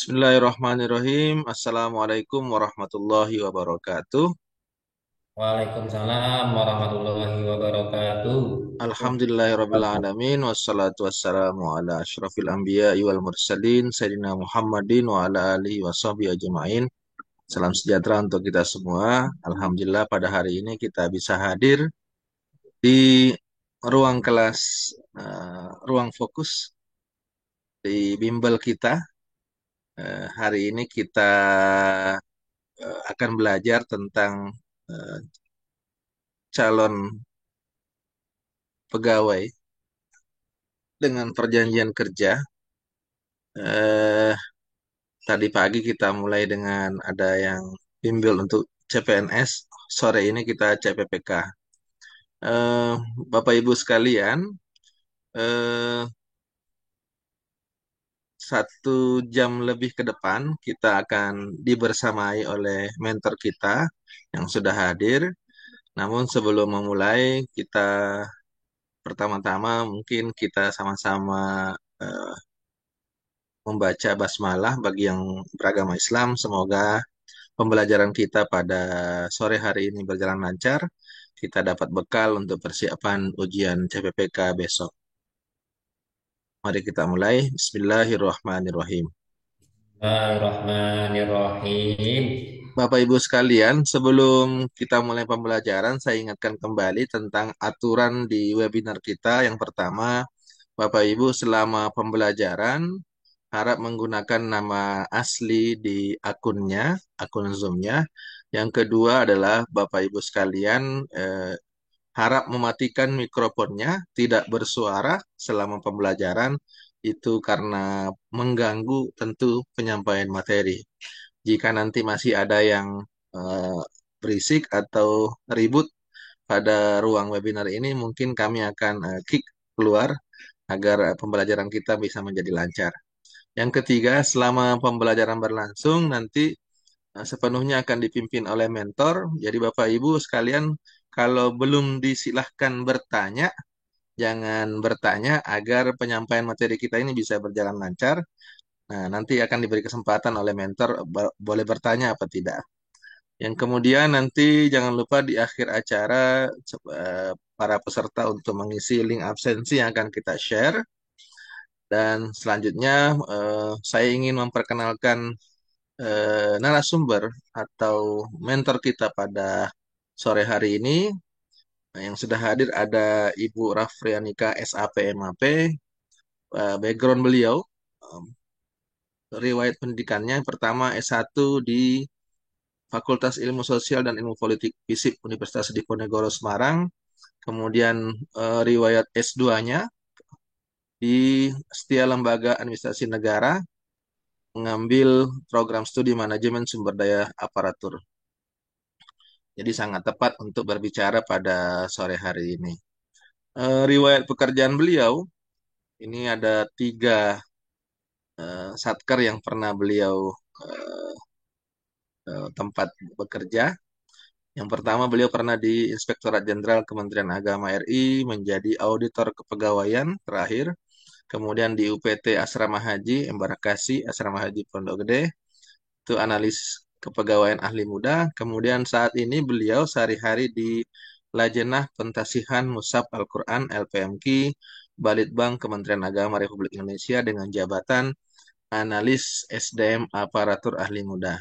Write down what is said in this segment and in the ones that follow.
Bismillahirrahmanirrahim. Assalamualaikum warahmatullahi wabarakatuh. Waalaikumsalam warahmatullahi wabarakatuh. Alhamdulillahirrabbilalamin. Wassalatu wassalamu ala ashrafil anbiya wal mursalin. Sayyidina Muhammadin wa ala alihi wa sahbihi ajma'in. Salam sejahtera untuk kita semua. Alhamdulillah pada hari ini kita bisa hadir di ruang kelas, ruang fokus di bimbel kita. Hari ini kita akan belajar tentang eh, calon pegawai dengan perjanjian kerja. Eh, Tadi pagi kita mulai dengan ada yang bimbel untuk CPNS, sore ini kita CPPK. Eh, Bapak Ibu sekalian, eh, 1 jam lebih ke depan kita akan dibersamai oleh mentor kita yang sudah hadir. Namun sebelum memulai, kita pertama-tama mungkin kita sama-sama eh, membaca basmalah bagi yang beragama Islam. Semoga pembelajaran kita pada sore hari ini berjalan lancar. Kita dapat bekal untuk persiapan ujian CPPK besok. Mari kita mulai. Bismillahirrahmanirrahim. Bismillahirrahmanirrahim. Bapak Ibu sekalian, sebelum kita mulai pembelajaran, saya ingatkan kembali tentang aturan di webinar kita. Yang pertama, Bapak Ibu selama pembelajaran harap menggunakan nama asli di akunnya, akun Zoom-nya. Yang kedua adalah Bapak Ibu sekalian harap mematikan mikrofonnya, tidak bersuara selama pembelajaran, itu karena mengganggu tentu penyampaian materi. Jika nanti masih ada yang eh, berisik atau ribut pada ruang webinar ini, mungkin kami akan kick keluar agar pembelajaran kita bisa menjadi lancar. Yang ketiga, selama pembelajaran berlangsung, nanti sepenuhnya akan dipimpin oleh mentor. Jadi Bapak Ibu sekalian, kalau belum disilahkan bertanya, jangan bertanya agar penyampaian materi kita ini bisa berjalan lancar. Nah, nanti akan diberi kesempatan oleh mentor boleh bertanya apa tidak. Yang kemudian nanti jangan lupa di akhir acara para peserta untuk mengisi link absensi yang akan kita share. Dan selanjutnya saya ingin memperkenalkan narasumber atau mentor kita pada sore hari ini. Nah, yang sudah hadir ada Ibu Rafrianika SAP MAP. Background beliau, um, riwayat pendidikannya pertama S1 di Fakultas Ilmu Sosial dan Ilmu Politik FISIP Universitas Diponegoro Semarang. Kemudian riwayat S2-nya di Setia Lembaga Administrasi Negara, mengambil program studi manajemen sumber daya aparatur. Jadi sangat tepat untuk berbicara pada sore hari ini. Riwayat pekerjaan beliau, ini ada 3 satker yang pernah beliau eh, tempat bekerja. Yang pertama, beliau pernah di Inspektorat Jenderal Kementerian Agama RI menjadi auditor kepegawaian terakhir. Kemudian di UPT Asrama Haji Embarkasi Asrama Haji Pondok Gede, itu analis kepegawaian ahli muda. Kemudian saat ini beliau sehari-hari di Lajenah Pentasihan Mushaf Al-Quran LPMQ Balitbang Kementerian Agama Republik Indonesia dengan jabatan analis SDM aparatur ahli muda.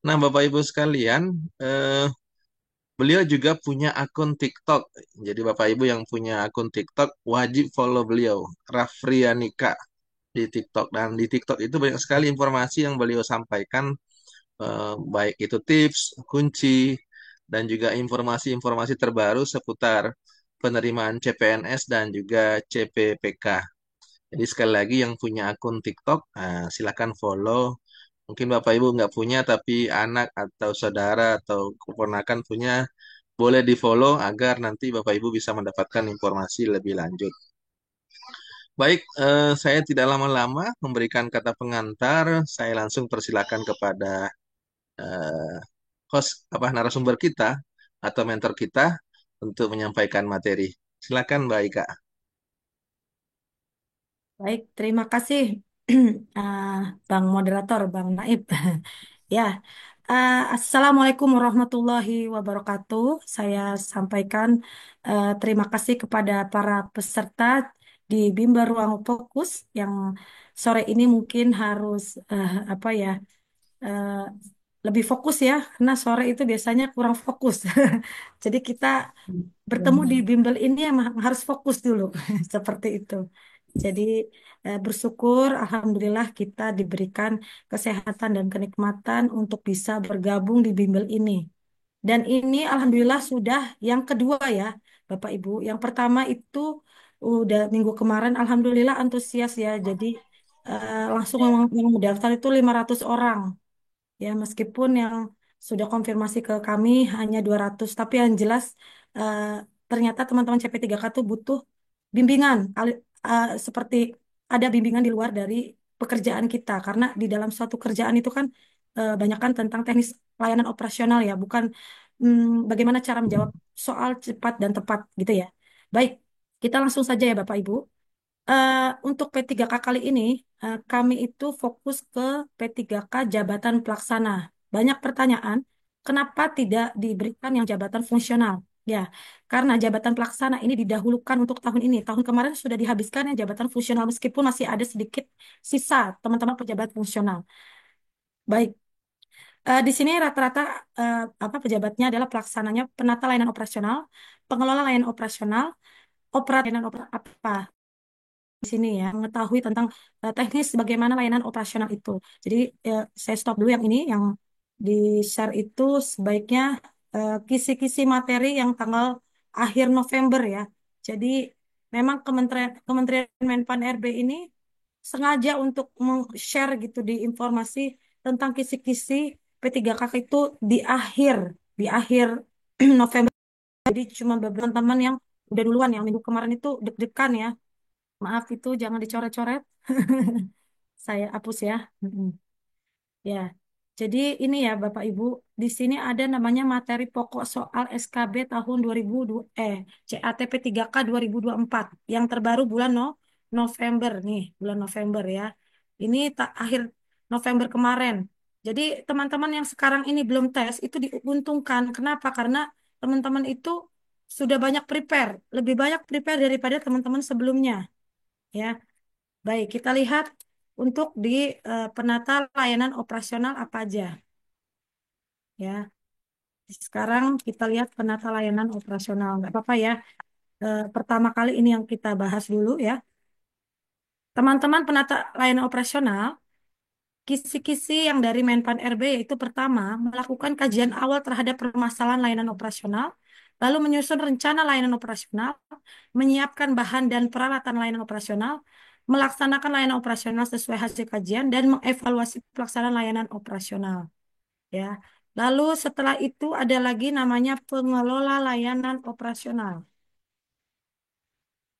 Nah, Bapak Ibu sekalian, eh, beliau juga punya akun TikTok. Jadi Bapak Ibu yang punya akun TikTok wajib follow beliau, Rafrianika di TikTok. Dan di TikTok itu banyak sekali informasi yang beliau sampaikan, baik itu tips, kunci, dan juga informasi-informasi terbaru seputar penerimaan CPNS dan juga CPPK. Jadi sekali lagi yang punya akun TikTok, silakan follow. Mungkin Bapak Ibu nggak punya, tapi anak atau saudara atau keponakan punya, boleh di-follow agar nanti Bapak Ibu bisa mendapatkan informasi lebih lanjut. Baik, saya tidak lama-lama memberikan kata pengantar. Saya langsung persilakan kepada eh, host apa narasumber kita atau mentor kita untuk menyampaikan materi. Silakan Mbak Ika. Baik, terima kasih. Ah, Bang Moderator, Bang Naib. Ya, Assalamualaikum warahmatullahi wabarakatuh. Saya sampaikan terima kasih kepada para peserta di Bimbel Ruang Fokus yang sore ini mungkin harus apa ya eh, lebih fokus ya, karena sore itu biasanya kurang fokus. Jadi kita bertemu di bimbel ini emang harus fokus dulu seperti itu. Jadi bersyukur alhamdulillah kita diberikan kesehatan dan kenikmatan untuk bisa bergabung di bimbel ini. Dan ini alhamdulillah sudah yang kedua ya Bapak Ibu. Yang pertama itu udah minggu kemarin alhamdulillah antusias ya. Jadi langsung yang mendaftar itu 500 orang. Ya, meskipun yang sudah konfirmasi ke kami hanya 200, tapi yang jelas eh, ternyata teman-teman CP3K itu butuh bimbingan, seperti ada bimbingan di luar dari pekerjaan kita, karena di dalam suatu kerjaan itu kan banyak kan tentang teknis layanan operasional ya, bukan bagaimana cara menjawab soal cepat dan tepat gitu ya. Baik, kita langsung saja ya Bapak Ibu. Untuk P3K kali ini, kami itu fokus ke P3K jabatan pelaksana. Banyak pertanyaan, kenapa tidak diberikan yang jabatan fungsional? Ya, karena jabatan pelaksana ini didahulukan untuk tahun ini. Tahun kemarin sudah dihabiskan yang jabatan fungsional, meskipun masih ada sedikit sisa teman-teman pejabat fungsional. Baik, di sini rata-rata apa pejabatnya adalah pelaksananya penata layanan operasional, pengelola layanan operasional, apa di sini ya mengetahui tentang teknis bagaimana layanan operasional itu. Jadi saya stop dulu yang ini yang di share itu sebaiknya kisi-kisi materi yang tanggal akhir November ya. Jadi memang Kementerian Menpan RB ini sengaja untuk share gitu di informasi tentang kisi-kisi P3K itu di akhir November. Jadi cuma beberapa teman yang udah duluan yang minggu kemarin itu deg-degan ya. Maaf itu jangan dicoret-coret. Saya hapus ya. Mm-mm. Ya. Jadi ini ya Bapak Ibu, di sini ada namanya materi pokok soal SKB tahun 2002 CATP 3K 2024 yang terbaru bulan November nih, bulan November ya. Ini tak akhir November kemarin. Jadi teman-teman yang sekarang ini belum tes itu diuntungkan. Kenapa? Karena teman-teman itu sudah banyak prepare, lebih banyak prepare daripada teman-teman sebelumnya. Ya, baik, kita lihat untuk di penata layanan operasional apa aja. Ya, sekarang kita lihat penata layanan operasional. Nggak apa-apa ya. Pertama kali ini yang kita bahas dulu ya. Teman-teman penata layanan operasional, kisi-kisi yang dari Menpan RB yaitu pertama, melakukan kajian awal terhadap permasalahan layanan operasional, lalu menyusun rencana layanan operasional, menyiapkan bahan dan peralatan layanan operasional, melaksanakan layanan operasional sesuai hasil kajian, dan mengevaluasi pelaksanaan layanan operasional. Ya. Lalu setelah itu ada lagi namanya pengelola layanan operasional.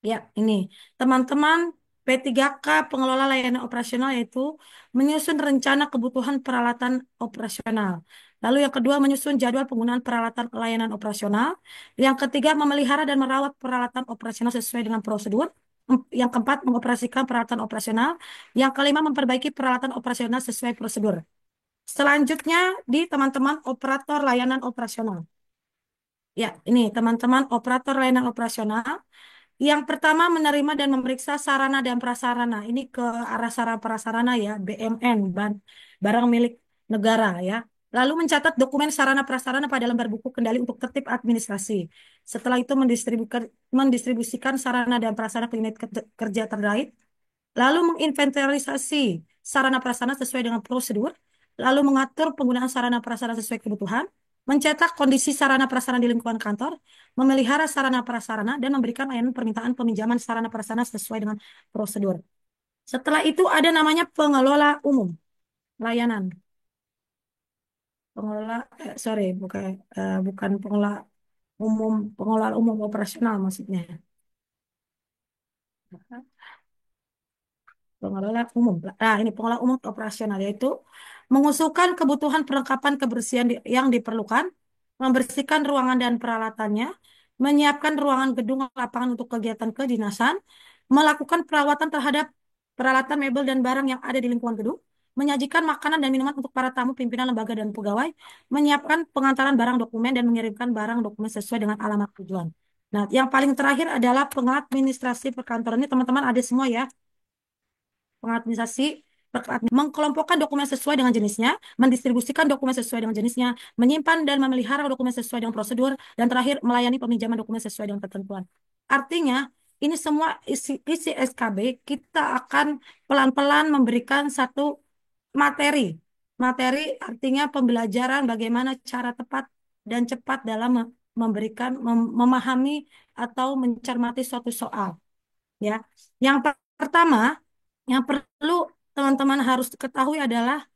Ya, ini teman-teman P3K pengelola layanan operasional yaitu menyusun rencana kebutuhan peralatan operasional. Lalu yang kedua menyusun jadwal penggunaan peralatan layanan operasional. Yang ketiga memelihara dan merawat peralatan operasional sesuai dengan prosedur. Yang keempat mengoperasikan peralatan operasional. Yang kelima memperbaiki peralatan operasional sesuai prosedur. Selanjutnya di teman-teman operator layanan operasional. Ya, ini teman-teman operator layanan operasional. Yang pertama menerima dan memeriksa sarana dan prasarana. Ini ke arah sarana prasarana ya, BMN, barang milik negara ya. Lalu mencatat dokumen sarana prasarana pada lembar buku kendali untuk tertib administrasi. Setelah itu mendistribusikan sarana dan prasarana ke unit kerja terkait. Lalu menginventarisasi sarana prasarana sesuai dengan prosedur. Lalu mengatur penggunaan sarana prasarana sesuai kebutuhan. Mencetak kondisi sarana prasarana di lingkungan kantor, memelihara sarana prasarana, dan memberikan layanan permintaan peminjaman sarana prasarana sesuai dengan prosedur. Setelah itu ada namanya pengelola umum layanan. Pengelola, sorry, bukan pengelola umum operasional maksudnya. Pengelola umum. Nah, ini pengelola umum operasional yaitu mengusulkan kebutuhan perlengkapan kebersihan yang diperlukan, membersihkan ruangan dan peralatannya, menyiapkan ruangan gedung lapangan untuk kegiatan kedinasan, melakukan perawatan terhadap peralatan, mebel, dan barang yang ada di lingkungan gedung, menyajikan makanan dan minuman untuk para tamu, pimpinan lembaga dan pegawai, menyiapkan pengantaran barang dokumen dan mengirimkan barang dokumen sesuai dengan alamat tujuan. Nah, yang paling terakhir adalah pengadministrasi perkantoran. Ini teman-teman ada semua ya, pengadministrasi mengkelompokkan dokumen sesuai dengan jenisnya, mendistribusikan dokumen sesuai dengan jenisnya, menyimpan dan memelihara dokumen sesuai dengan prosedur, dan terakhir melayani peminjaman dokumen sesuai dengan ketentuan. Artinya, ini semua isi SKB kita akan pelan-pelan memberikan satu materi. Materi artinya pembelajaran bagaimana cara tepat dan cepat dalam memberikan, memahami atau mencermati suatu soal. Ya, yang pertama yang perlu teman-teman harus ketahui adalah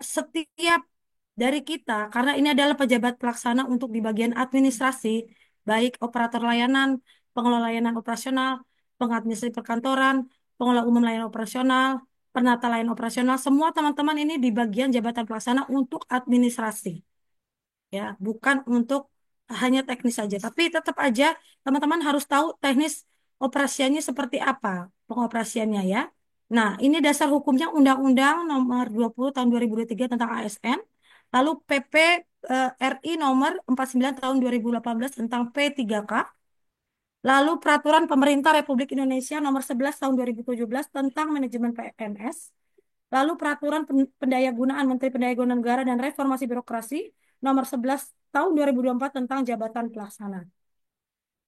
setiap dari kita, karena ini adalah pejabat pelaksana untuk di bagian administrasi, baik operator layanan, pengelola layanan operasional, pengadministrasi perkantoran, pengelola umum layanan operasional, penata layanan operasional, semua teman-teman ini di bagian jabatan pelaksana untuk administrasi, ya, bukan untuk hanya teknis saja. Tapi tetap aja teman-teman harus tahu teknis operasiannya seperti apa, pengoperasiannya ya. Nah, ini dasar hukumnya Undang-Undang Nomor 20 Tahun 2023 tentang ASN, lalu PP RI Nomor 49 Tahun 2018 tentang P3K, lalu Peraturan Pemerintah Republik Indonesia Nomor 11 Tahun 2017 tentang Manajemen PNS, lalu Peraturan Pendayagunaan Menteri Pendayagunaan Negara dan Reformasi Birokrasi Nomor 11 Tahun 2024 tentang Jabatan Pelaksana.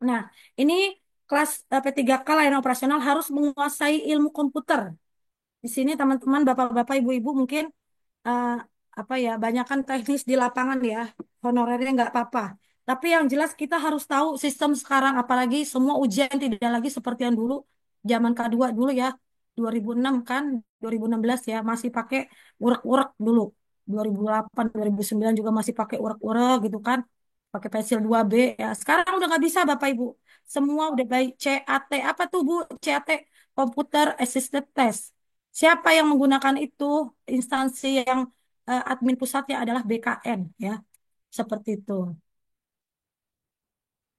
Nah, ini kelas P3K layanan operasional harus menguasai ilmu komputer. Di sini teman-teman, bapak-bapak, ibu-ibu mungkin eh, apa ya, banyakkan teknis di lapangan ya, honorernya nggak apa-apa. Tapi yang jelas kita harus tahu sistem sekarang, apalagi semua ujian tidak lagi seperti yang dulu, zaman K2 dulu ya, 2006 kan, 2016 ya, masih pakai urek-urek dulu. 2008, 2009 juga masih pakai urek-urek gitu kan, pakai pensil 2B ya. Sekarang udah nggak bisa Bapak Ibu. Semua udah baik CAT. Apa tuh Bu? CAT, Computer Assisted Test. Siapa yang menggunakan itu? Instansi yang admin pusatnya adalah BKN ya, seperti itu.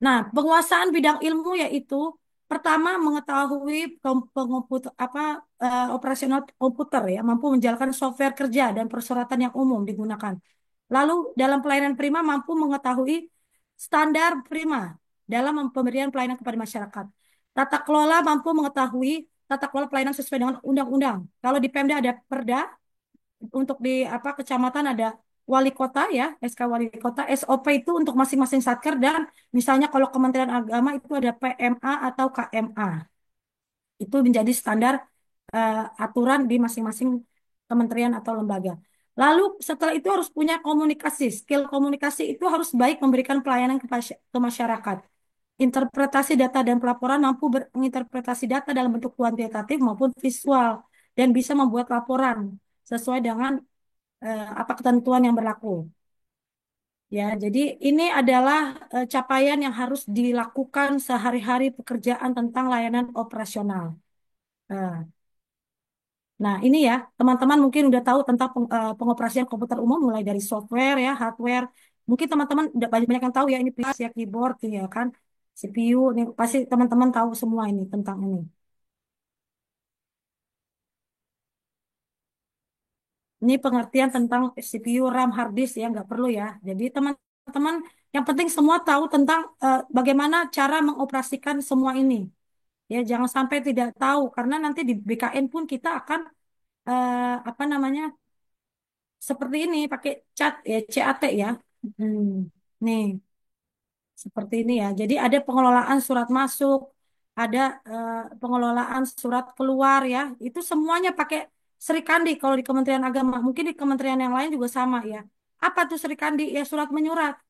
Nah, penguasaan bidang ilmu yaitu pertama mengetahui komputer apa operasional komputer ya, mampu menjalankan software kerja dan persyaratan yang umum digunakan. Lalu dalam pelayanan prima mampu mengetahui standar prima dalam pemberian pelayanan kepada masyarakat. Tata kelola mampu mengetahui tata kelola pelayanan sesuai dengan undang-undang. Kalau di Pemda ada Perda, untuk di apa kecamatan ada wali kota ya, SK wali kota, SOP itu untuk masing-masing satker, dan misalnya kalau Kementerian Agama itu ada PMA atau KMA. Itu menjadi standar aturan di masing-masing kementerian atau lembaga. Lalu setelah itu harus punya komunikasi, skill komunikasi itu harus baik memberikan pelayanan ke masyarakat. Interpretasi data dan pelaporan mampu menginterpretasi data dalam bentuk kuantitatif maupun visual dan bisa membuat laporan sesuai dengan apa ketentuan yang berlaku. Ya, jadi ini adalah capaian yang harus dilakukan sehari-hari pekerjaan tentang layanan operasional. Nah, nah, ini ya, teman-teman mungkin udah tahu tentang pengoperasian komputer umum mulai dari software ya, hardware. Mungkin teman-teman udah banyak yang tahu ya, ini plus ya, keyboard ya kan, CPU. Nih pasti teman-teman tahu semua ini tentang ini. Ini pengertian tentang CPU, RAM, hard disk ya, nggak perlu ya. Jadi teman-teman yang penting semua tahu tentang bagaimana cara mengoperasikan semua ini. Ya, jangan sampai tidak tahu karena nanti di BKN pun kita akan apa namanya seperti ini pakai cat ya, CAT ya. Hmm. Nih, seperti ini ya. Jadi ada pengelolaan surat masuk, ada pengelolaan surat keluar ya. Itu semuanya pakai Serikandi kalau di Kementerian Agama. Mungkin di kementerian yang lain juga sama ya. Apa tuh Serikandi? Ya surat menyurat.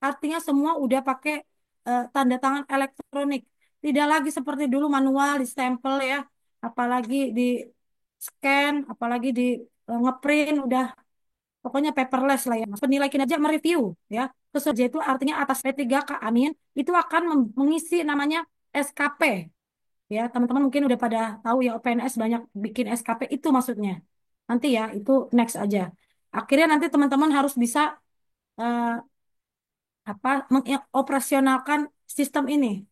Artinya semua udah pakai tanda tangan elektronik. Tidak lagi seperti dulu manual, di stempel ya. Apalagi di scan, apalagi di ngeprint, udah pokoknya paperless lah ya. Penilai kinerja mereview ya. Kerja itu artinya atas P3K, amin. Itu akan mengisi namanya SKP. Ya, teman-teman mungkin udah pada tahu ya, PNS banyak bikin SKP itu maksudnya. Nanti ya, itu next aja. Akhirnya nanti teman-teman harus bisa eh, apa mengoperasionalkan sistem ini,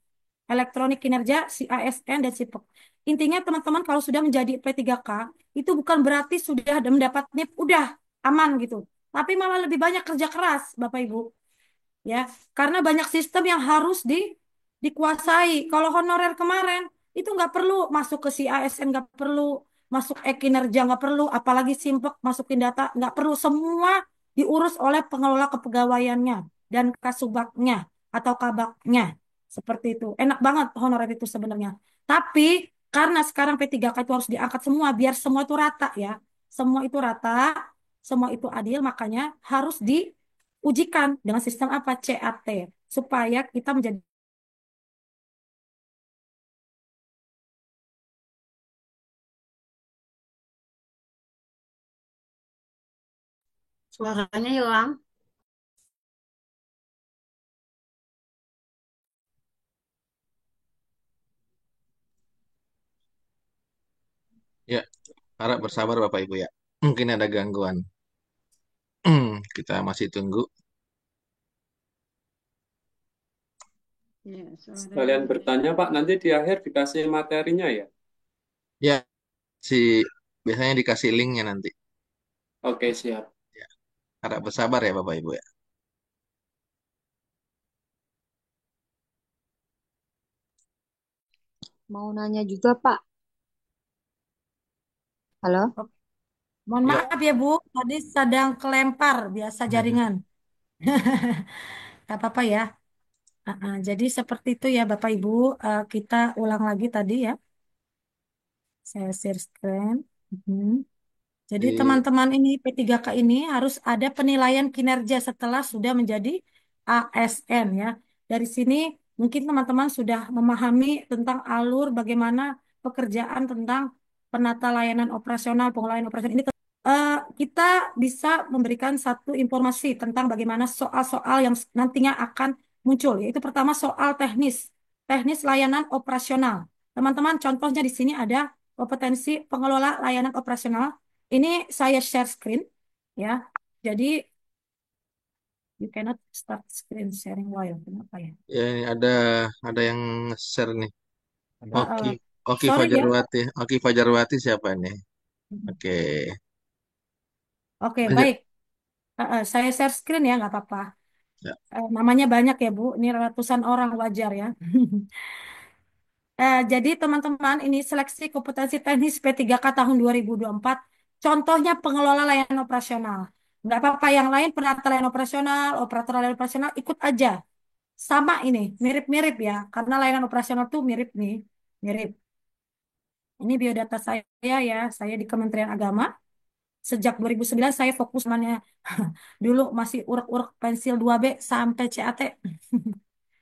elektronik kinerja, si ASN dan SIPEK. intinya teman-teman kalau sudah menjadi P3K itu bukan berarti sudah mendapat NIP udah aman gitu. Tapi malah lebih banyak kerja keras, Bapak Ibu. Ya, karena banyak sistem yang harus dikuasai. Kalau honorer kemarin itu nggak perlu masuk ke si ASN, nggak perlu masuk e-kinerja, nggak perlu, apalagi simpek masukin data, nggak perlu. Semua diurus oleh pengelola kepegawaiannya dan kasubagnya atau kabaknya. Seperti itu. Enak banget honorer itu sebenarnya. Tapi karena sekarang P3K itu harus diangkat semua biar semua itu rata ya. Semua itu rata, semua itu adil, makanya harus diujikan dengan sistem apa? CAT. Supaya kita menjadi. Suaranya hilang. Ya, harap bersabar Bapak Ibu ya. Mungkin ada gangguan. Kita masih tunggu. Ya, suaranya Sekalian bertanya, Pak, nanti di akhir dikasih materinya ya? Ya, si biasanya dikasih linknya nanti. Oke, siap. Ya, harap bersabar ya Bapak Ibu ya. Mau nanya juga, Pak. Halo? Oh, mohon Ya. maaf ya Bu, tadi sedang kelempar biasa jaringan. Gak apa-apa ya. Jadi seperti itu ya Bapak Ibu. Kita ulang lagi tadi ya. Saya share screen. Mhm. Jadi Di, teman-teman ini P3K ini harus ada penilaian kinerja setelah sudah menjadi ASN ya. Dari sini mungkin teman-teman sudah memahami tentang alur bagaimana pekerjaan tentang penata layanan operasional, pengelolaan operasional ini. eh, kita bisa memberikan satu informasi tentang bagaimana soal-soal yang nantinya akan muncul, yaitu pertama soal teknis, teknis layanan operasional. Teman-teman, contohnya di sini ada kompetensi pengelola layanan operasional. Ini saya share screen, ya. Jadi you cannot start screen sharing while. Kenapa ya? ya ini ada yang share nih. Eh, Oki eh, Oki sorry ya. Fajarwati. Oki Fajarwati siapa nih? Oke. Oke, Lanjut. baik. Saya share screen ya, nggak apa-apa. Ya. Namanya banyak ya, Bu. Ini ratusan orang wajar ya. Jadi teman-teman ini seleksi kompetensi teknis P3K tahun 2024. Contohnya pengelola layanan operasional. Nggak apa-apa yang lain penata layanan operasional, operator layanan operasional ikut aja. Sama ini, mirip-mirip ya. Karena layanan operasional tuh mirip nih, mirip. Ini biodata saya ya, saya di Kementerian Agama. Sejak 2009 saya fokus mana dulu masih urek-urek pensil 2B sampai CAT.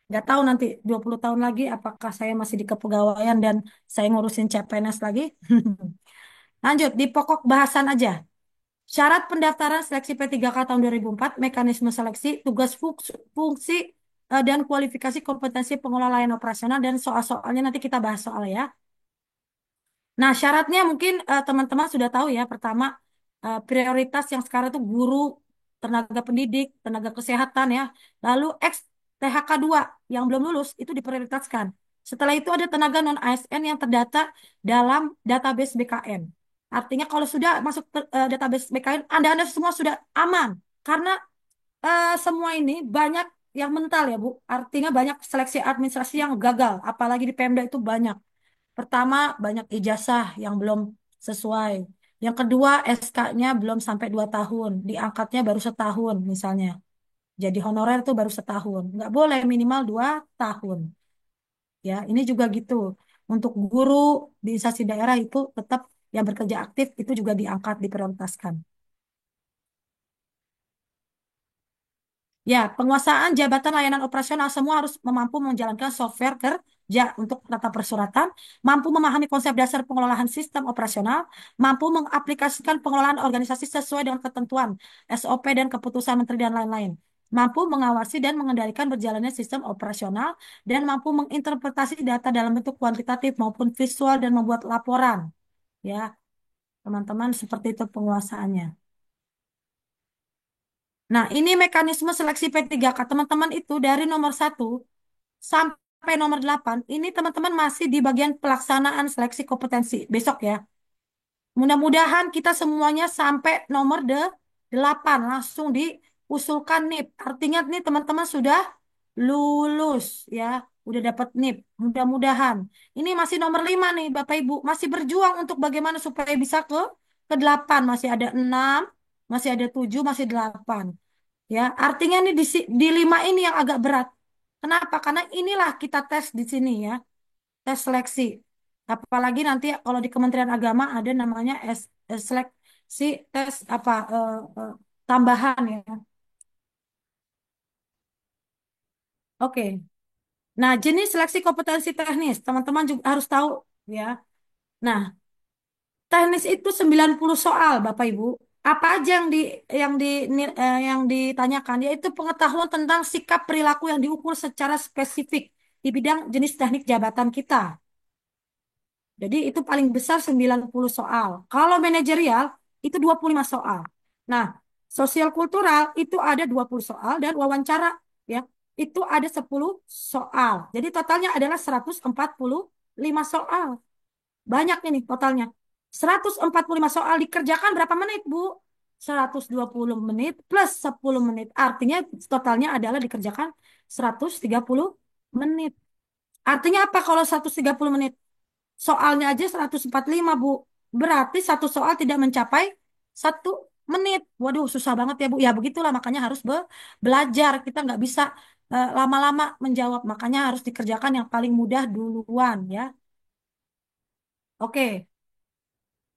Nggak tahu nanti 20 tahun lagi apakah saya masih di kepegawaian dan saya ngurusin CPNS lagi. Lanjut, di pokok bahasan aja. Syarat pendaftaran seleksi P3K tahun 2004, mekanisme seleksi, tugas fungsi, dan kualifikasi kompetensi pengelola layanan operasional, dan soal-soalnya nanti kita bahas soal ya. Nah, syaratnya mungkin teman-teman sudah tahu ya. Pertama, prioritas yang sekarang itu guru, tenaga pendidik, tenaga kesehatan ya. Lalu X THK 2 yang belum lulus itu diprioritaskan. Setelah itu ada tenaga non ASN yang terdata dalam database BKN. Artinya kalau sudah masuk database BKN, Anda semua sudah aman. Karena semua ini banyak yang mental ya Bu. Artinya banyak seleksi administrasi yang gagal. Apalagi di Pemda itu banyak. Pertama, banyak ijazah yang belum sesuai. Yang kedua, SK-nya belum sampai 2 tahun. Diangkatnya baru setahun misalnya. Jadi honorer itu baru setahun. Nggak boleh minimal 2 tahun. Ya, ini juga gitu. Untuk guru di instansi daerah itu tetap yang bekerja aktif itu juga diangkat, diprioritaskan. Ya, penguasaan jabatan layanan operasional semua harus mampu menjalankan software kerja untuk tata persuratan, mampu memahami konsep dasar pengelolaan sistem operasional, mampu mengaplikasikan pengelolaan organisasi sesuai dengan ketentuan SOP dan keputusan menteri dan lain-lain, mampu mengawasi dan mengendalikan berjalannya sistem operasional, dan mampu menginterpretasi data dalam bentuk kuantitatif maupun visual dan membuat laporan. Ya, teman-teman, seperti itu penguasaannya. Nah, ini mekanisme seleksi P3K. Teman-teman itu dari nomor 1 sampai sampai nomor 8, ini teman-teman masih di bagian pelaksanaan seleksi kompetensi besok ya. Mudah-mudahan kita semuanya sampai nomor 8 langsung diusulkan NIP. Artinya nih teman-teman sudah lulus ya, udah dapat NIP. Mudah-mudahan. Ini masih nomor 5 nih Bapak Ibu, masih berjuang untuk bagaimana supaya bisa ke 8, masih ada 6, masih ada 7, masih 8. Ya, artinya nih di 5 ini yang agak berat. Kenapa? Karena inilah kita tes di sini ya, tes seleksi. Apalagi nanti kalau di Kementerian Agama ada namanya seleksi tes apa tambahan ya. Oke. Nah, jenis seleksi kompetensi teknis, teman-teman juga harus tahu ya. Nah, teknis itu 90 soal, Bapak Ibu. Apa aja yang ditanyakan yaitu pengetahuan tentang sikap perilaku yang diukur secara spesifik di bidang jenis teknik jabatan kita. Jadi itu paling besar 90 soal. Kalau manajerial itu 25 soal. Nah, sosial kultural itu ada 20 soal dan wawancara ya itu ada 10 soal. Jadi totalnya adalah 145 soal. Banyak ini totalnya. 145 soal dikerjakan berapa menit, Bu? 120 menit plus 10 menit. Artinya totalnya adalah dikerjakan 130 menit. Artinya apa kalau 130 menit? Soalnya aja 145, Bu. Berarti satu soal tidak mencapai 1 menit. Waduh, susah banget ya, Bu. Ya, begitulah. Makanya harus belajar. Kita nggak bisa lama-lama menjawab. Makanya harus dikerjakan yang paling mudah duluan, ya. Oke.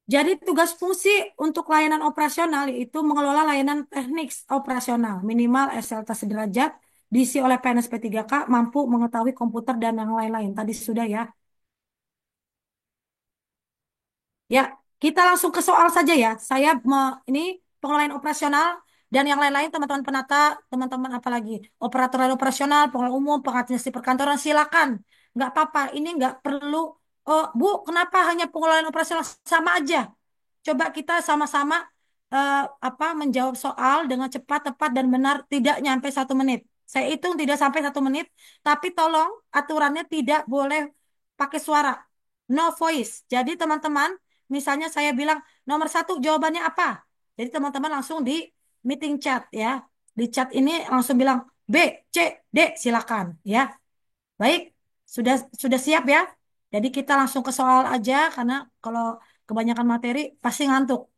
Jadi tugas fungsi untuk layanan operasional itu mengelola layanan teknik operasional minimal SLT sederajat diisi oleh PNS P3K mampu mengetahui komputer dan yang lain-lain. Tadi sudah ya. Ya, kita langsung ke soal saja ya. Ini pengelolaan operasional dan yang lain-lain teman-teman penata, teman-teman apalagi operator operasional, pengelola umum, pengadministrasi perkantoran silakan. Nggak apa-apa. Ini nggak perlu. Oh, Bu, kenapa hanya pengelolaan operasional sama aja? Coba kita sama-sama eh, menjawab soal dengan cepat, tepat, dan benar tidak nyampe 1 menit. Saya hitung tidak sampai 1 menit, tapi tolong aturannya tidak boleh pakai suara, no voice. Jadi teman-teman, misalnya saya bilang nomor 1 jawabannya apa? Jadi teman-teman langsung di meeting chat ya, di chat ini langsung bilang B, C, D, silakan ya. Baik, sudah siap ya. Jadi kita langsung ke soal aja karena kalau kebanyakan materi pasti ngantuk,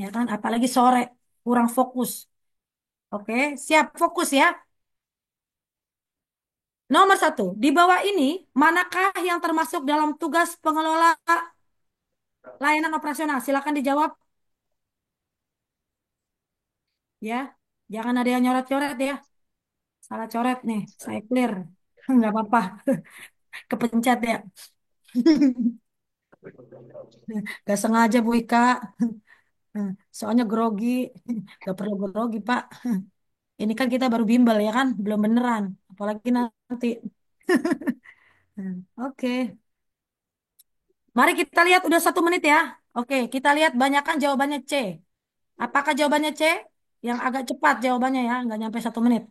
ya kan? Apalagi sore kurang fokus. Oke, siap fokus ya. Nomor 1, di bawah ini manakah yang termasuk dalam tugas pengelola layanan operasional? Silakan dijawab ya. Jangan ada yang nyoret-nyoret ya. Salah coret nih, saya clear. Nggak apa-apa, kepencet ya. Gak sengaja Bu Ika. Soalnya grogi. Gak perlu grogi Pak. Ini kan kita baru bimbel ya kan, belum beneran. Apalagi nanti. Oke, mari kita lihat udah 1 menit ya. Oke, kita lihat banyakkan jawabannya C. Apakah jawabannya C? Yang agak cepat jawabannya ya, nggak nyampe 1 menit.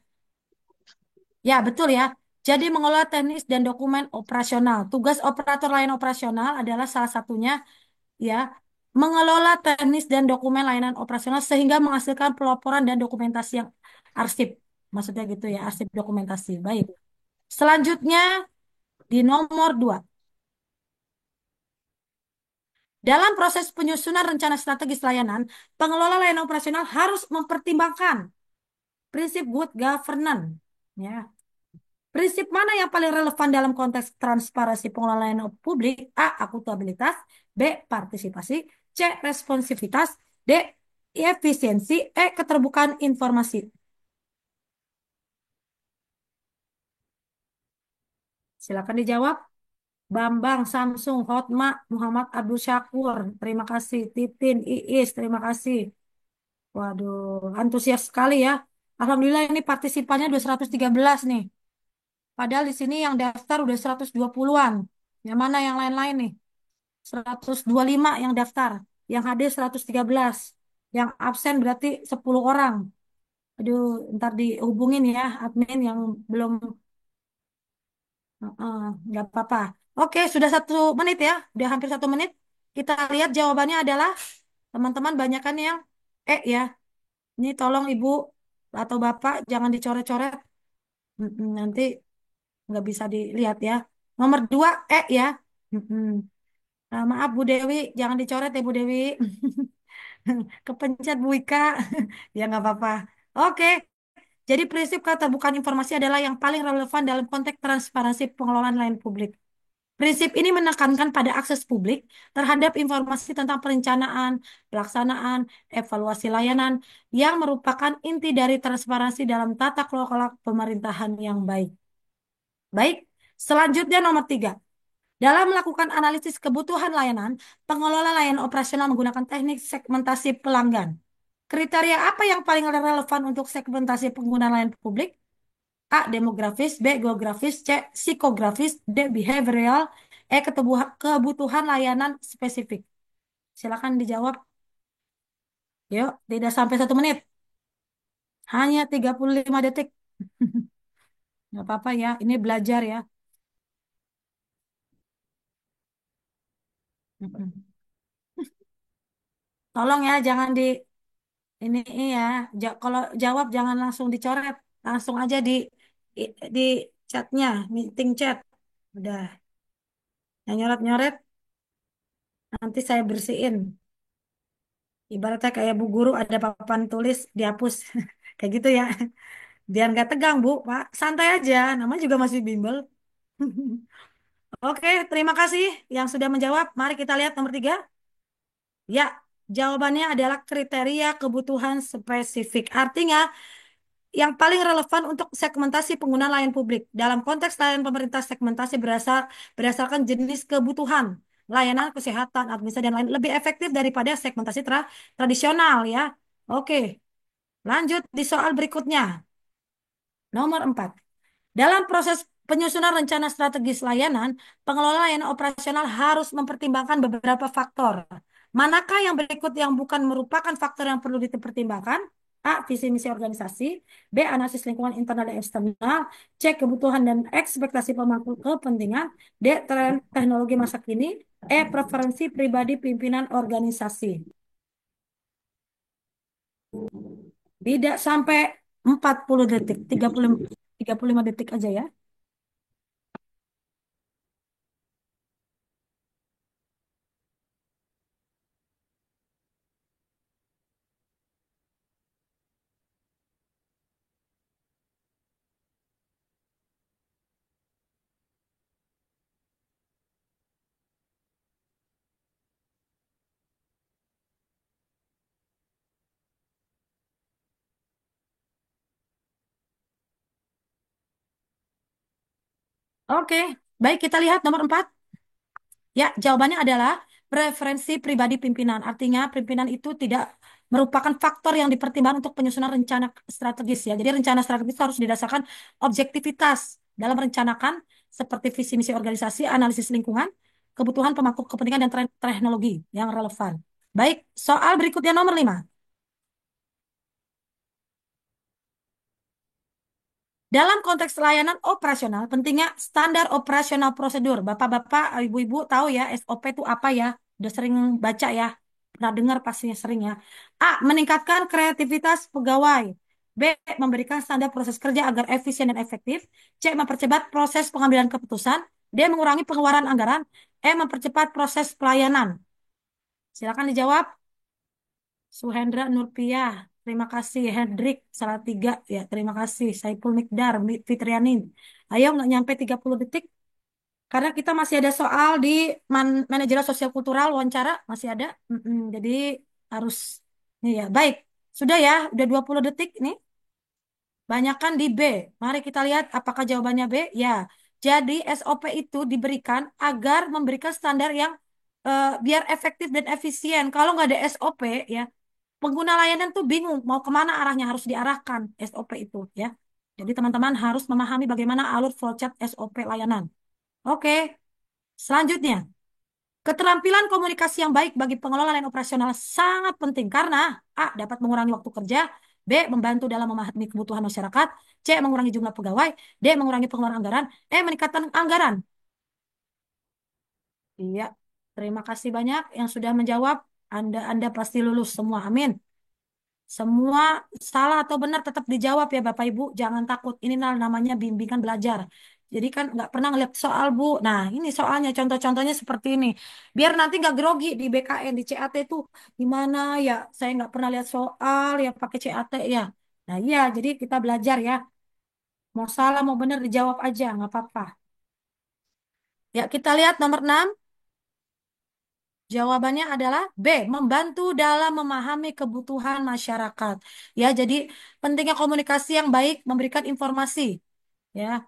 Ya, betul ya. Jadi mengelola teknis dan dokumen operasional. Tugas operator layanan operasional adalah salah satunya ya, mengelola teknis dan dokumen layanan operasional sehingga menghasilkan pelaporan dan dokumentasi yang arsip. Maksudnya gitu ya, arsip dokumentasi. Baik. Selanjutnya di nomor 2. Dalam proses penyusunan rencana strategis layanan, pengelola layanan operasional harus mempertimbangkan prinsip good governance. Ya. Prinsip mana yang paling relevan dalam konteks transparansi pengelolaan layanan publik? A. Akuntabilitas. B. Partisipasi. C. Responsivitas. D. Efisiensi. E. Keterbukaan informasi. Silakan dijawab. Bambang, Samsung, Hotma, Muhammad Abdul Syakur. Terima kasih. Titin, Iis. Terima kasih. Waduh, antusias sekali ya. Alhamdulillah ini partisipannya udah 113 nih. Padahal di sini yang daftar udah 120-an. Yang mana yang lain-lain nih? 125 yang daftar. Yang hadir 113. Yang absen berarti 10 orang. Aduh, ntar dihubungin ya admin yang belum Heeh, nggak apa-apa. Oke, sudah 1 menit ya. Udah hampir 1 menit. Kita lihat jawabannya adalah teman-teman banyakan yang ya. Ini tolong ibu atau bapak jangan dicoret-coret. Nanti nggak bisa dilihat ya. Nomor 2 ya. Mm-mm. Maaf Bu Dewi, jangan dicoret ya Bu Dewi. Kepencet Bu Ika. Ya nggak apa-apa. Oke, jadi prinsip keterbukaan informasi adalah yang paling relevan dalam konteks transparansi pengelolaan layanan publik. Prinsip ini menekankan pada akses publik terhadap informasi tentang perencanaan, pelaksanaan, evaluasi layanan yang merupakan inti dari transparansi dalam tata kelola pemerintahan yang baik. Baik, selanjutnya nomor 3. Dalam melakukan analisis kebutuhan layanan, pengelola layanan operasional menggunakan teknik segmentasi pelanggan. Kriteria apa yang paling relevan untuk segmentasi pengguna layanan publik? A. Demografis, B. Geografis, C. Psikografis, D. Behavioral, E. Kebutuhan layanan spesifik. Silakan dijawab. Yuk, tidak sampai 1 menit. Hanya 35 detik. Nggak apa-apa ya, ini belajar ya. Mm-mm. Tolong ya, jangan ini ya. Kalau jawab jangan langsung dicoret. Langsung aja di chatnya, meeting chat. Udah, yang nyoret-nyoret nanti saya bersihin. Ibaratnya kayak bu guru ada papan tulis dihapus. Kayak gitu ya. Biar nggak tegang, Bu, Pak. Santai aja. Namanya juga masih bimbel. Oke, terima kasih yang sudah menjawab. Mari kita lihat nomor 3. Ya, jawabannya adalah kriteria kebutuhan spesifik. Artinya, yang paling relevan untuk segmentasi pengguna layanan publik. Dalam konteks layanan pemerintah, segmentasi berdasarkan jenis kebutuhan. Layanan kesehatan, administrasi, dan lain lebih efektif daripada segmentasi tradisional ya. Oke, lanjut di soal berikutnya. Nomor 4. Dalam proses penyusunan rencana strategis layanan, pengelola layanan operasional harus mempertimbangkan beberapa faktor. Manakah yang berikut yang bukan merupakan faktor yang perlu dipertimbangkan? A. Visi misi organisasi. B. Analisis lingkungan internal dan eksternal. C. Kebutuhan dan ekspektasi pemangku kepentingan. D. Tren teknologi masa kini. E. Preferensi pribadi pimpinan organisasi. Tidak sampai 40 detik, 35 detik aja ya. Oke, baik kita lihat nomor 4. Ya, jawabannya adalah preferensi pribadi pimpinan. Artinya pimpinan itu tidak merupakan faktor yang dipertimbangkan untuk penyusunan rencana strategis ya. Jadi rencana strategis harus didasarkan objektivitas dalam merencanakan seperti visi misi organisasi, analisis lingkungan, kebutuhan pemangku kepentingan dan tren teknologi yang relevan. Baik, soal berikutnya nomor 5. Dalam konteks layanan operasional, pentingnya standar operasional prosedur. Bapak-bapak, ibu-ibu tahu ya SOP itu apa ya? Udah sering baca ya? Pernah dengar pastinya sering ya. A. Meningkatkan kreativitas pegawai. B. Memberikan standar proses kerja agar efisien dan efektif. C. Mempercepat proses pengambilan keputusan. D. Mengurangi pengeluaran anggaran. E. Mempercepat proses pelayanan. Silakan dijawab. Suhendra Nurpiah. Terima kasih. Hendrik Salatiga. Ya, terima kasih. Saiful Mikdar. Fitrianin. Ayo, nggak nyampe 30 detik. Karena kita masih ada soal di manajerial sosial kultural wawancara. Masih ada. Jadi harus. Ini ya, baik. Sudah ya, udah 20 detik nih. Banyakan di B. Mari kita lihat apakah jawabannya B. Ya. Jadi SOP itu diberikan agar memberikan standar yang biar efektif dan efisien. Kalau nggak ada SOP ya, pengguna layanan tuh bingung mau kemana arahnya harus diarahkan SOP itu ya. Jadi teman-teman harus memahami bagaimana alur flowchart SOP layanan. Oke, selanjutnya. Keterampilan komunikasi yang baik bagi pengelola layanan operasional sangat penting karena A. Dapat mengurangi waktu kerja. B. Membantu dalam memahami kebutuhan masyarakat. C. Mengurangi jumlah pegawai. D. Mengurangi pengeluaran anggaran. E. Meningkatkan anggaran. Iya, terima kasih banyak yang sudah menjawab. Anda pasti lulus semua. Amin. Semua salah atau benar tetap dijawab ya Bapak Ibu. Jangan takut. Ini namanya bimbingan belajar. Jadi kan nggak pernah ngeliat soal Bu. Nah ini soalnya contoh-contohnya seperti ini. Biar nanti nggak grogi di BKN, di CAT itu gimana ya. Saya nggak pernah lihat soal ya pakai CAT ya. Nah iya, jadi kita belajar ya. Mau salah mau benar dijawab aja, nggak apa-apa. Ya kita lihat nomor 6. Jawabannya adalah B, membantu dalam memahami kebutuhan masyarakat. Ya, jadi pentingnya komunikasi yang baik, memberikan informasi. Ya,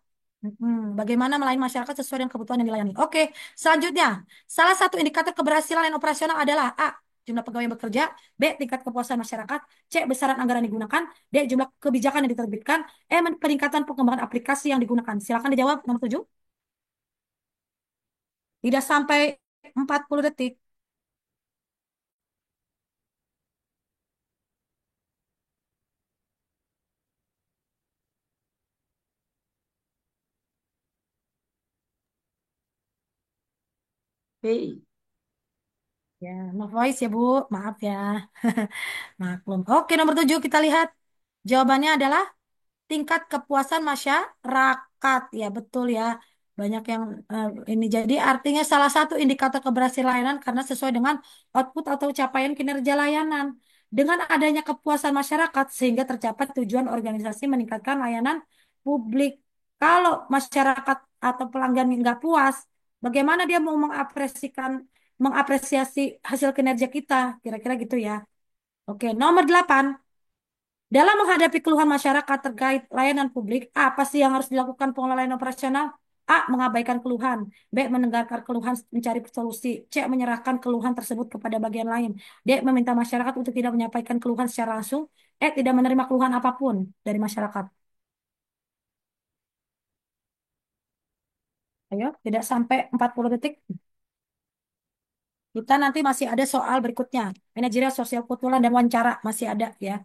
bagaimana melayani masyarakat sesuai dengan kebutuhan yang dilayani. Oke, selanjutnya, salah satu indikator keberhasilan layanan operasional adalah A, jumlah pegawai yang bekerja, B, tingkat kepuasan masyarakat, C, besaran anggaran yang digunakan, D, jumlah kebijakan yang diterbitkan, E, peningkatan pengembangan aplikasi yang digunakan. Silakan dijawab nomor 7. Tidak sampai 40 detik. B. Ya, no voice ya Bu. Maaf ya. Maklum. Oke, nomor 7 kita lihat. Jawabannya adalah tingkat kepuasan masyarakat. Ya, betul ya. Banyak yang ini jadi artinya salah satu indikator keberhasilan layanan karena sesuai dengan output atau capaian kinerja layanan. Dengan adanya kepuasan masyarakat sehingga tercapai tujuan organisasi meningkatkan layanan publik. Kalau masyarakat atau pelanggan nggak puas, bagaimana dia mau mengapresiasi hasil kinerja kita? Kira-kira gitu ya. Oke, nomor 8. Dalam menghadapi keluhan masyarakat terkait layanan publik, apa sih yang harus dilakukan pengelola layanan operasional? A. Mengabaikan keluhan. B. Mendengarkan keluhan, mencari solusi. C. Menyerahkan keluhan tersebut kepada bagian lain. D. Meminta masyarakat untuk tidak menyampaikan keluhan secara langsung. E. Tidak menerima keluhan apapun dari masyarakat. Ayo, tidak sampai 40 detik. Kita nanti masih ada soal berikutnya. Manajerial sosial kultural dan wawancara masih ada ya.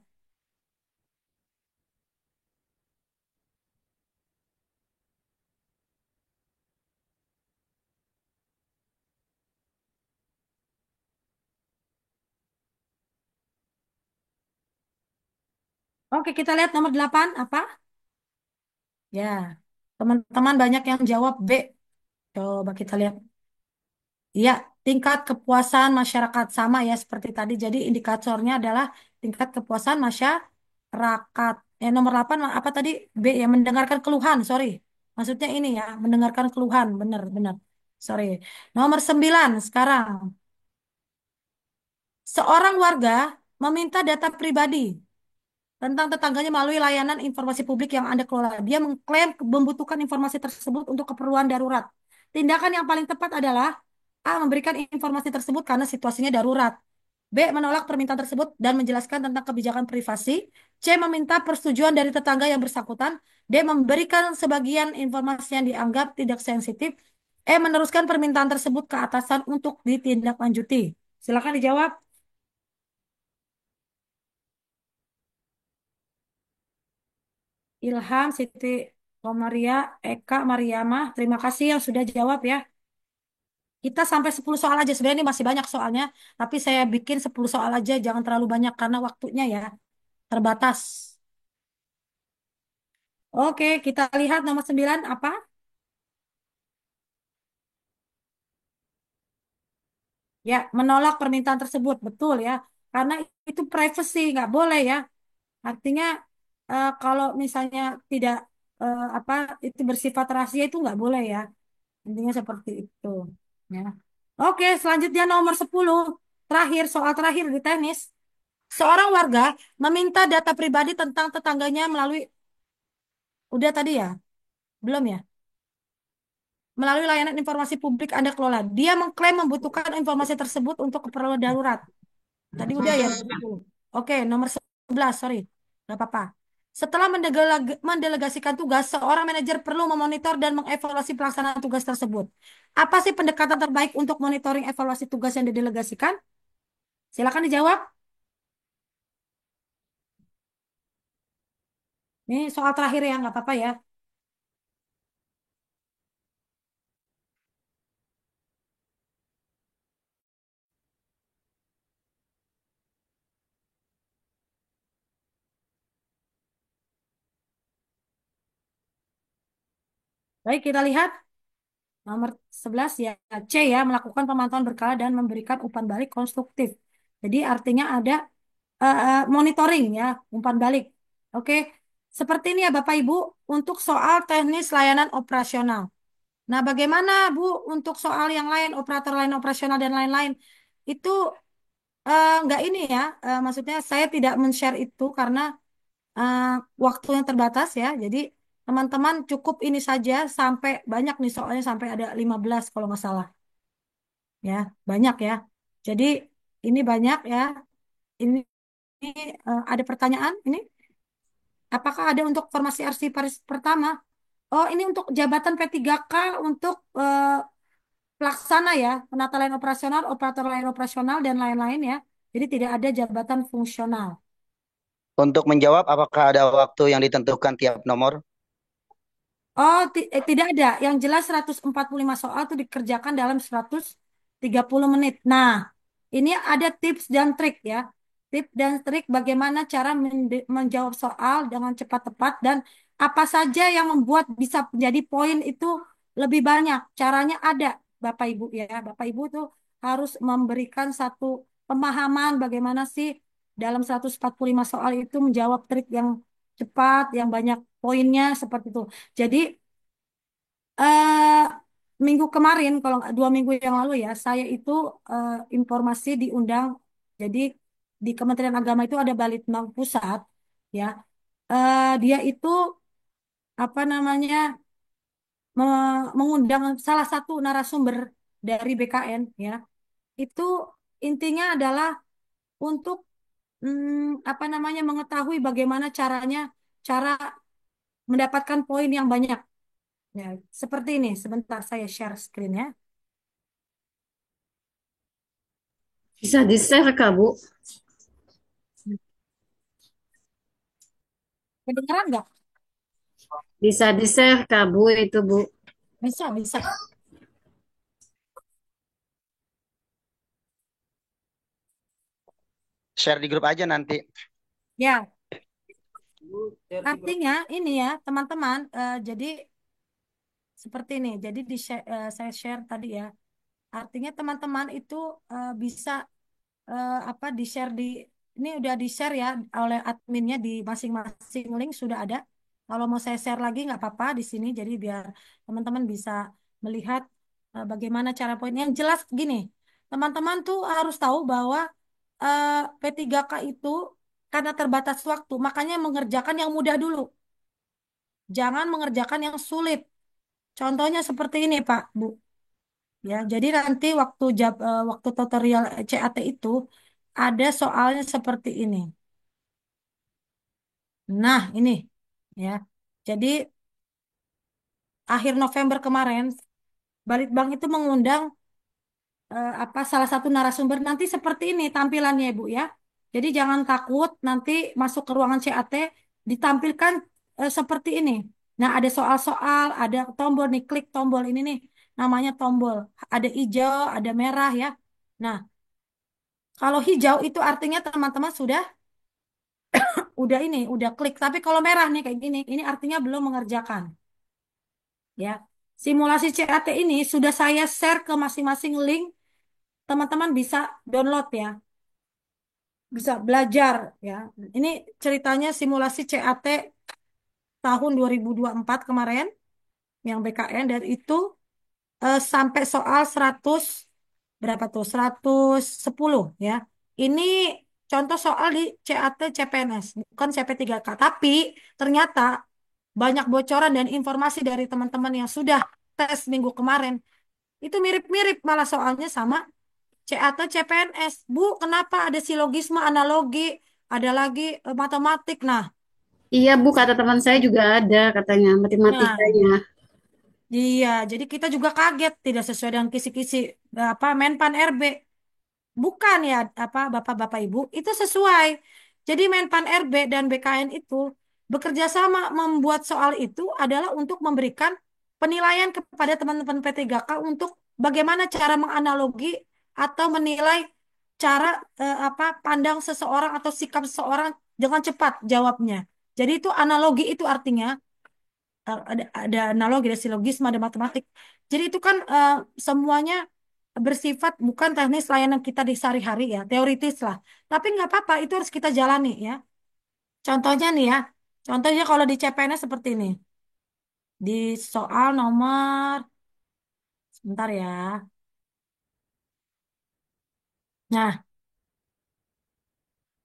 Oke, kita lihat nomor 8 apa? Ya, teman-teman banyak yang jawab B. Coba kita lihat. Iya, tingkat kepuasan masyarakat sama ya seperti tadi. Jadi indikatornya adalah tingkat kepuasan masyarakat. Nomor 8 apa tadi? B ya, mendengarkan keluhan, sorry. Maksudnya ini ya, mendengarkan keluhan, benar-benar. Sorry. Nomor 9 sekarang. Seorang warga meminta data pribadi tentang tetangganya melalui layanan informasi publik yang Anda kelola. Dia mengklaim membutuhkan informasi tersebut untuk keperluan darurat. Tindakan yang paling tepat adalah A. Memberikan informasi tersebut karena situasinya darurat. B. Menolak permintaan tersebut dan menjelaskan tentang kebijakan privasi. C. Meminta persetujuan dari tetangga yang bersangkutan. D. Memberikan sebagian informasi yang dianggap tidak sensitif. E. Meneruskan permintaan tersebut ke atasan untuk ditindaklanjuti. Silakan dijawab. Ilham, Siti Komaria, Eka, Mariamah. Terima kasih yang sudah jawab ya. Kita sampai 10 soal aja. Sebenarnya ini masih banyak soalnya. Tapi saya bikin 10 soal aja. Jangan terlalu banyak karena waktunya ya terbatas. Oke, kita lihat nomor 9 apa? Ya, menolak permintaan tersebut. Betul ya. Karena itu privacy, nggak boleh ya. Artinya kalau misalnya tidak apa itu bersifat rahasia itu nggak boleh ya. Intinya seperti itu. Ya. Oke, selanjutnya nomor 10. Terakhir, soal terakhir di tenis. Seorang warga meminta data pribadi tentang tetangganya melalui, udah tadi ya? Belum ya? Melalui layanan informasi publik Anda kelola. Dia mengklaim membutuhkan informasi tersebut untuk keperluan darurat. Tadi udah ya? Oke, nomor 11, sorry. Gak apa-apa. Setelah mendelegasikan tugas, seorang manajer perlu memonitor dan mengevaluasi pelaksanaan tugas tersebut. Apa sih pendekatan terbaik untuk monitoring evaluasi tugas yang didelegasikan? Silakan dijawab. Ini soal terakhir ya, nggak apa-apa ya. Baik, kita lihat nomor 11 ya. C ya, melakukan pemantauan berkala dan memberikan umpan balik konstruktif. Jadi artinya ada monitoring ya, umpan balik. Oke, seperti ini ya Bapak Ibu untuk soal teknis layanan operasional. Nah, bagaimana Bu untuk soal yang lain, operator lain operasional dan lain-lain? Itu nggak ini ya, maksudnya saya tidak men-share itu karena eh, waktunya terbatas ya. Jadi teman-teman cukup ini saja sampai banyak nih soalnya sampai ada 15 kalau nggak salah ya, banyak ya. Jadi ini banyak ya. Ini ada pertanyaan ini. Apakah ada untuk formasi arsiparis pertama? Oh, ini untuk jabatan P3K untuk pelaksana ya, penata lain operasional, operator lain operasional dan lain-lain ya. Jadi tidak ada jabatan fungsional. Untuk menjawab, apakah ada waktu yang ditentukan tiap nomor? Oh, tidak ada. Yang jelas 145 soal itu dikerjakan dalam 130 menit. Nah, ini ada tips dan trik ya. Tips dan trik bagaimana cara menjawab soal dengan cepat tepat dan apa saja yang membuat bisa menjadi poin itu lebih banyak. Caranya ada, Bapak Ibu ya. Bapak Ibu tuh harus memberikan satu pemahaman bagaimana sih dalam 145 soal itu menjawab trik yang cepat, yang banyak poinnya seperti itu. Jadi eh, minggu kemarin, kalau nggak 2 minggu yang lalu ya, saya itu informasi diundang. Jadi di Kementerian Agama itu ada Balitbang Pusat, ya. Dia itu apa namanya mengundang salah satu narasumber dari BKN, ya. Itu intinya adalah untuk apa namanya mengetahui bagaimana caranya cara mendapatkan poin yang banyak. Ya, seperti ini. Sebentar saya share screen ya. Bisa di-share Kak, Bu? Kedengeran nggak? Bisa di-share Kak, Bu, itu Bu. Bisa, bisa. Share di grup aja nanti. Ya, artinya ini ya, teman-teman. Jadi seperti ini. Jadi saya share tadi ya. Artinya teman-teman itu bisa apa di-share di ini udah di-share ya oleh adminnya di masing-masing link sudah ada. Kalau mau saya share lagi nggak apa-apa di sini. Jadi biar teman-teman bisa melihat bagaimana cara poin. Yang jelas gini, teman-teman tuh harus tahu bahwa eh, P3K itu karena terbatas waktu, makanya mengerjakan yang mudah dulu. Jangan mengerjakan yang sulit. Contohnya seperti ini, Pak, Bu. Ya, jadi nanti waktu tutorial CAT itu ada soalnya seperti ini. Nah, ini ya. Jadi akhir November kemarin Balitbank itu mengundang apa salah satu narasumber nanti seperti ini tampilannya, Bu ya. Jadi jangan takut nanti masuk ke ruangan CAT ditampilkan seperti ini. Nah, ada soal-soal, ada tombol nih, klik tombol ini nih, namanya tombol. Ada hijau, ada merah ya. Nah, kalau hijau itu artinya teman-teman udah ini, udah klik. Tapi kalau merah nih kayak gini, ini artinya belum mengerjakan. Ya, simulasi CAT ini sudah saya share ke masing-masing link. Teman-teman bisa download ya, bisa belajar ya. Ini ceritanya simulasi CAT tahun 2024 kemarin, yang BKN dan itu sampai soal 100 berapa tuh? 110 ya. Ini contoh soal di CAT CPNS, bukan CP3K. Tapi ternyata banyak bocoran dan informasi dari teman-teman yang sudah tes minggu kemarin. Itu mirip-mirip malah soalnya sama CAT CPNS. Bu, kenapa ada silogisme, analogi, ada lagi matematik. Iya Bu, kata teman saya juga ada katanya Nah, matematikanya. iya, jadi kita juga kaget tidak sesuai dengan kisi-kisi apa Menpan RB. Bukan ya apa Bapak-bapak Ibu, itu sesuai. Jadi Menpan RB dan BKN itu bekerja sama membuat soal itu adalah untuk memberikan penilaian kepada teman-teman P3K untuk bagaimana cara menganalogi atau menilai cara apa pandang seseorang atau sikap seseorang dengan cepat jawabnya. Jadi itu analogi itu artinya ada analogi, ada silogisme, ada matematik. Jadi itu kan semuanya bersifat bukan teknis layanan kita di sehari-hari ya, teoritis lah. Tapi nggak apa-apa, itu harus kita jalani ya. Contohnya nih ya, contohnya kalau di CPNS seperti ini. Di soal nomor, sebentar ya. Nah,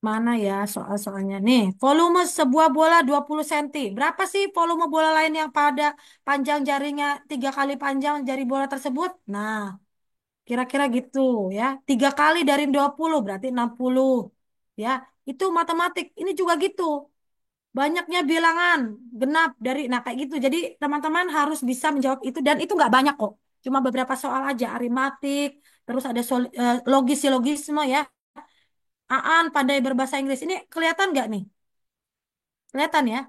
mana ya soal-soalnya? Nih, volume sebuah bola 20 cm. Berapa sih volume bola lain yang pada panjang jarinya 3 kali panjang jari bola tersebut? Nah, kira-kira gitu ya. 3 kali dari 20 berarti 60. Ya, itu matematik. Ini juga gitu. Banyaknya bilangan genap dari nah kayak gitu. Jadi teman-teman harus bisa menjawab itu dan itu nggak banyak kok. Cuma beberapa soal aja aritmatik, terus ada logis silogisme ya. Aan pandai berbahasa Inggris. Ini kelihatan nggak nih? Kelihatan ya?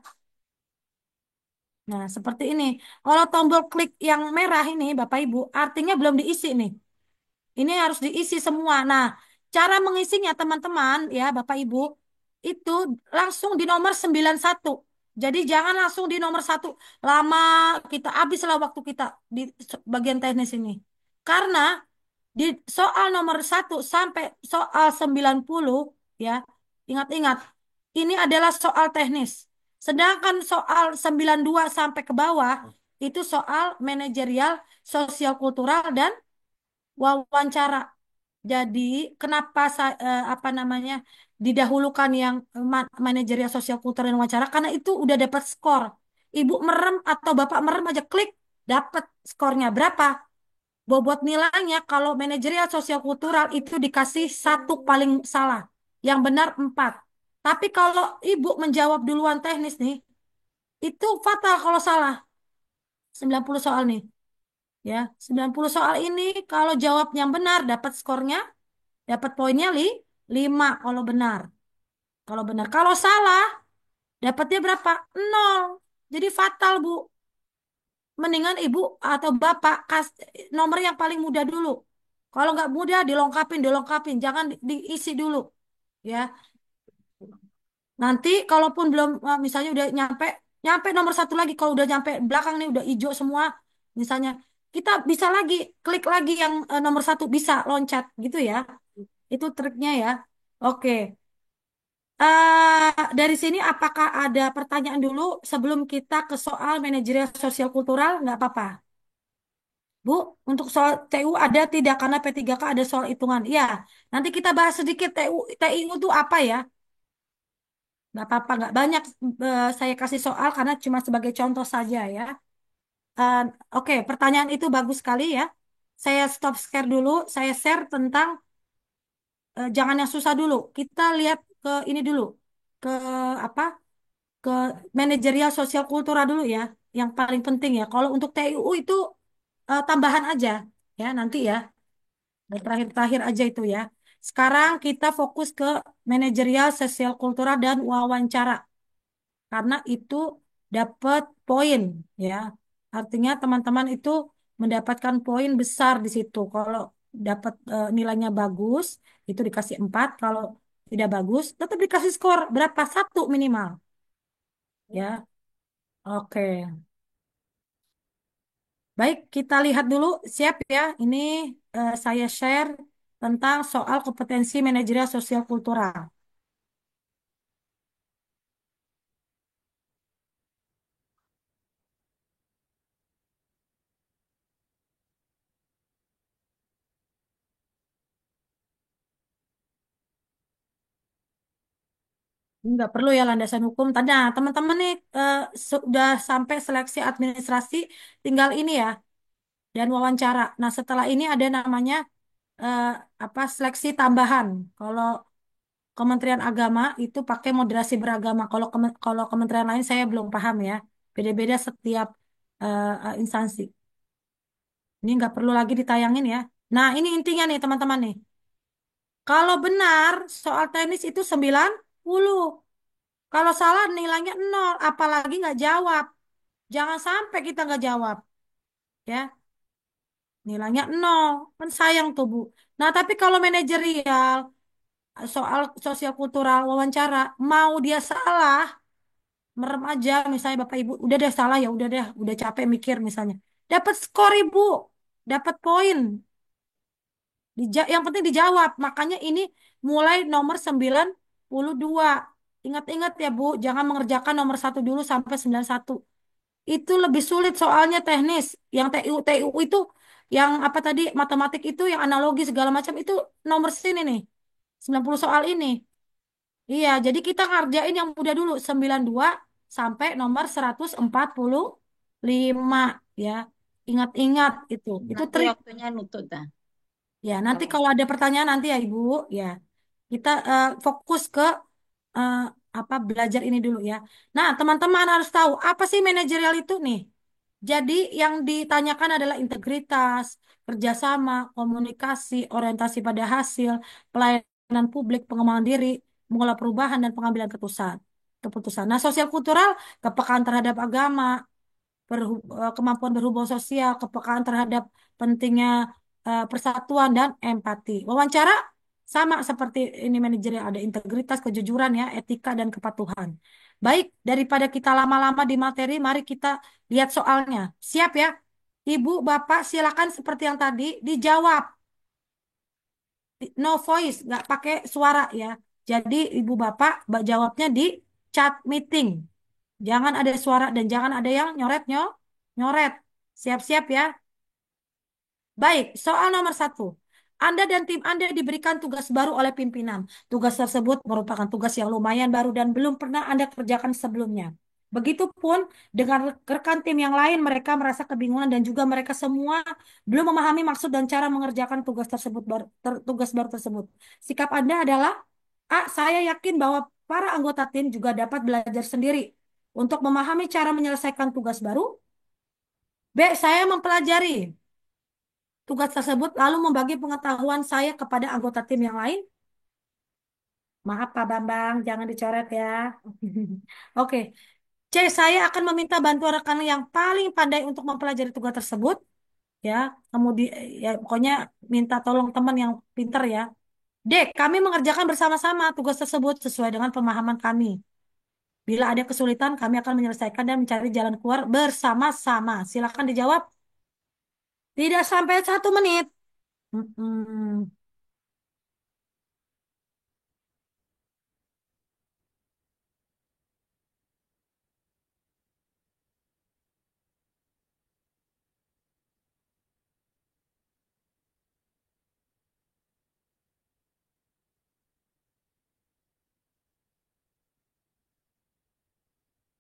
Nah, seperti ini. Kalau tombol klik yang merah ini, Bapak Ibu, artinya belum diisi nih. Ini harus diisi semua. Nah, cara mengisinya teman-teman ya Bapak Ibu itu langsung di nomor 91. Jadi jangan langsung di nomor 1. Lama kita habislah waktu kita di bagian teknis ini. Karena di soal nomor 1 sampai soal 90 ya, ingat-ingat ini adalah soal teknis. Sedangkan soal 92 sampai ke bawah itu soal manajerial, sosial kultural dan wawancara. Jadi kenapa apa namanya didahulukan yang manajerial sosial kultural dan wawancara karena itu udah dapat skor. Ibu merem atau bapak merem aja klik dapat skornya berapa? Bobot nilainya kalau manajerial sosial kultural itu dikasih 1 paling salah. Yang benar 4. Tapi kalau ibu menjawab duluan teknis nih, itu fatal kalau salah. 90 soal nih. Ya, 90 soal ini kalau jawab yang benar dapat skornya, dapat poinnya 5 kalau benar. Kalau benar. Kalau salah, dapatnya berapa? 0. Jadi fatal, Bu. Mendingan ibu atau bapak nomor yang paling mudah dulu. Kalau nggak mudah, dilengkapin, dilengkapin. Jangan diisi dulu. Ya, nanti kalaupun belum, misalnya udah nyampe, nyampe nomor 1 lagi. Kalau udah nyampe belakang nih, udah hijau semua. Misalnya, kita bisa lagi, klik lagi yang nomor 1. Bisa loncat gitu ya. Itu triknya ya. Oke. Dari sini apakah ada pertanyaan dulu sebelum kita ke soal manajerial sosial kultural? Nggak apa-apa. Bu, untuk soal TU ada tidak? Karena P3K ada soal hitungan. Iya, nanti kita bahas sedikit TIU itu apa ya? Nggak apa-apa, nggak banyak saya kasih soal karena cuma sebagai contoh saja ya. Eh, oke, pertanyaan itu bagus sekali ya. Saya stop share dulu, saya share tentang jangan yang susah dulu. Kita lihat ke ini dulu, ke apa? Ke manajerial sosial kultural dulu ya, yang paling penting ya. Kalau untuk TIU itu tambahan aja ya nanti ya. Dan terakhir-terakhir aja itu ya. Sekarang kita fokus ke manajerial, sosial kultural, dan wawancara. Karena itu dapat poin ya. Artinya teman-teman itu mendapatkan poin besar di situ. Kalau dapat nilainya bagus, itu dikasih 4. Kalau tidak bagus, tetap dikasih skor berapa? 1 minimal. Ya, oke. Baik, kita lihat dulu. Siap ya. Ini saya share tentang soal kompetensi manajerial sosial kultural. Nggak perlu ya landasan hukum. Nah, teman-teman nih sudah sampai seleksi administrasi, tinggal ini ya, dan wawancara. Nah, setelah ini ada namanya eh, apa seleksi tambahan. Kalau Kementerian Agama itu pakai moderasi beragama. Kalau kementerian lain saya belum paham ya. Beda-beda setiap instansi. Ini nggak perlu lagi ditayangin ya. Nah, ini intinya nih teman-teman nih. Kalau benar soal teknis itu 90. Kalau salah nilainya nol, apalagi nggak jawab. Jangan sampai kita nggak jawab, ya. Nilainya nol, kan sayang tuh Bu. Nah, tapi kalau manajerial, soal sosial kultural, wawancara, mau dia salah, merem aja, misalnya Bapak Ibu, udah deh salah ya, udah deh, udah capek mikir misalnya. Dapat skor Ibu, dapat poin. Yang penting dijawab. Makanya ini mulai nomor 92. Ingat-ingat ya Bu, jangan mengerjakan nomor satu dulu sampai 91. Itu lebih sulit soalnya teknis. Yang TU itu, yang apa tadi, matematik itu, yang analogi segala macam itu nomor sini nih. 90 soal ini. Iya, jadi kita ngerjain yang mudah dulu. 92 sampai nomor 145 ya. Ingat-ingat itu. Itu Nanti trik. waktunya nutut dah. Ya, nanti Kalau kalau ada pertanyaan nanti ya Ibu, ya kita fokus ke eh, apa belajar ini dulu ya. Nah, teman-teman harus tahu apa sih manajerial itu nih. Jadi yang ditanyakan adalah integritas, kerjasama, komunikasi, orientasi pada hasil, pelayanan publik, pengembangan diri, mengolah perubahan dan pengambilan keputusan. Keputusan. Nah, sosial kultural, kepekaan terhadap agama, kemampuan berhubungan sosial, kepekaan terhadap pentingnya persatuan dan empati. Wawancara sama seperti ini manajer ada integritas, kejujuran ya, etika dan kepatuhan. Baik, daripada kita lama-lama di materi, mari kita lihat soalnya. Siap ya? Ibu, Bapak, silakan seperti yang tadi dijawab. No voice, nggak pakai suara ya. Jadi Ibu Bapak jawabnya di chat meeting. Jangan ada suara dan jangan ada yang nyoret. Siap-siap ya. Baik, soal nomor satu. Anda dan tim Anda diberikan tugas baru oleh pimpinan. Tugas tersebut merupakan tugas yang lumayan baru dan belum pernah Anda kerjakan sebelumnya. Begitupun dengan rekan tim yang lain, mereka merasa kebingungan dan juga mereka semua belum memahami maksud dan cara mengerjakan tugas baru tersebut. Sikap Anda adalah, A, saya yakin bahwa para anggota tim juga dapat belajar sendiri untuk memahami cara menyelesaikan tugas baru. B, saya mempelajari tugas tersebut lalu membagi pengetahuan saya kepada anggota tim yang lain. Maaf Pak Bambang, jangan dicoret ya. Oke. C, saya akan meminta bantuan rekan yang paling pandai untuk mempelajari tugas tersebut. Ya, kemudian ya pokoknya minta tolong teman yang pinter ya. D, kami mengerjakan bersama-sama tugas tersebut sesuai dengan pemahaman kami. Bila ada kesulitan, kami akan menyelesaikan dan mencari jalan keluar bersama-sama. Silakan dijawab. Tidak sampai 1 menit. Mm-mm.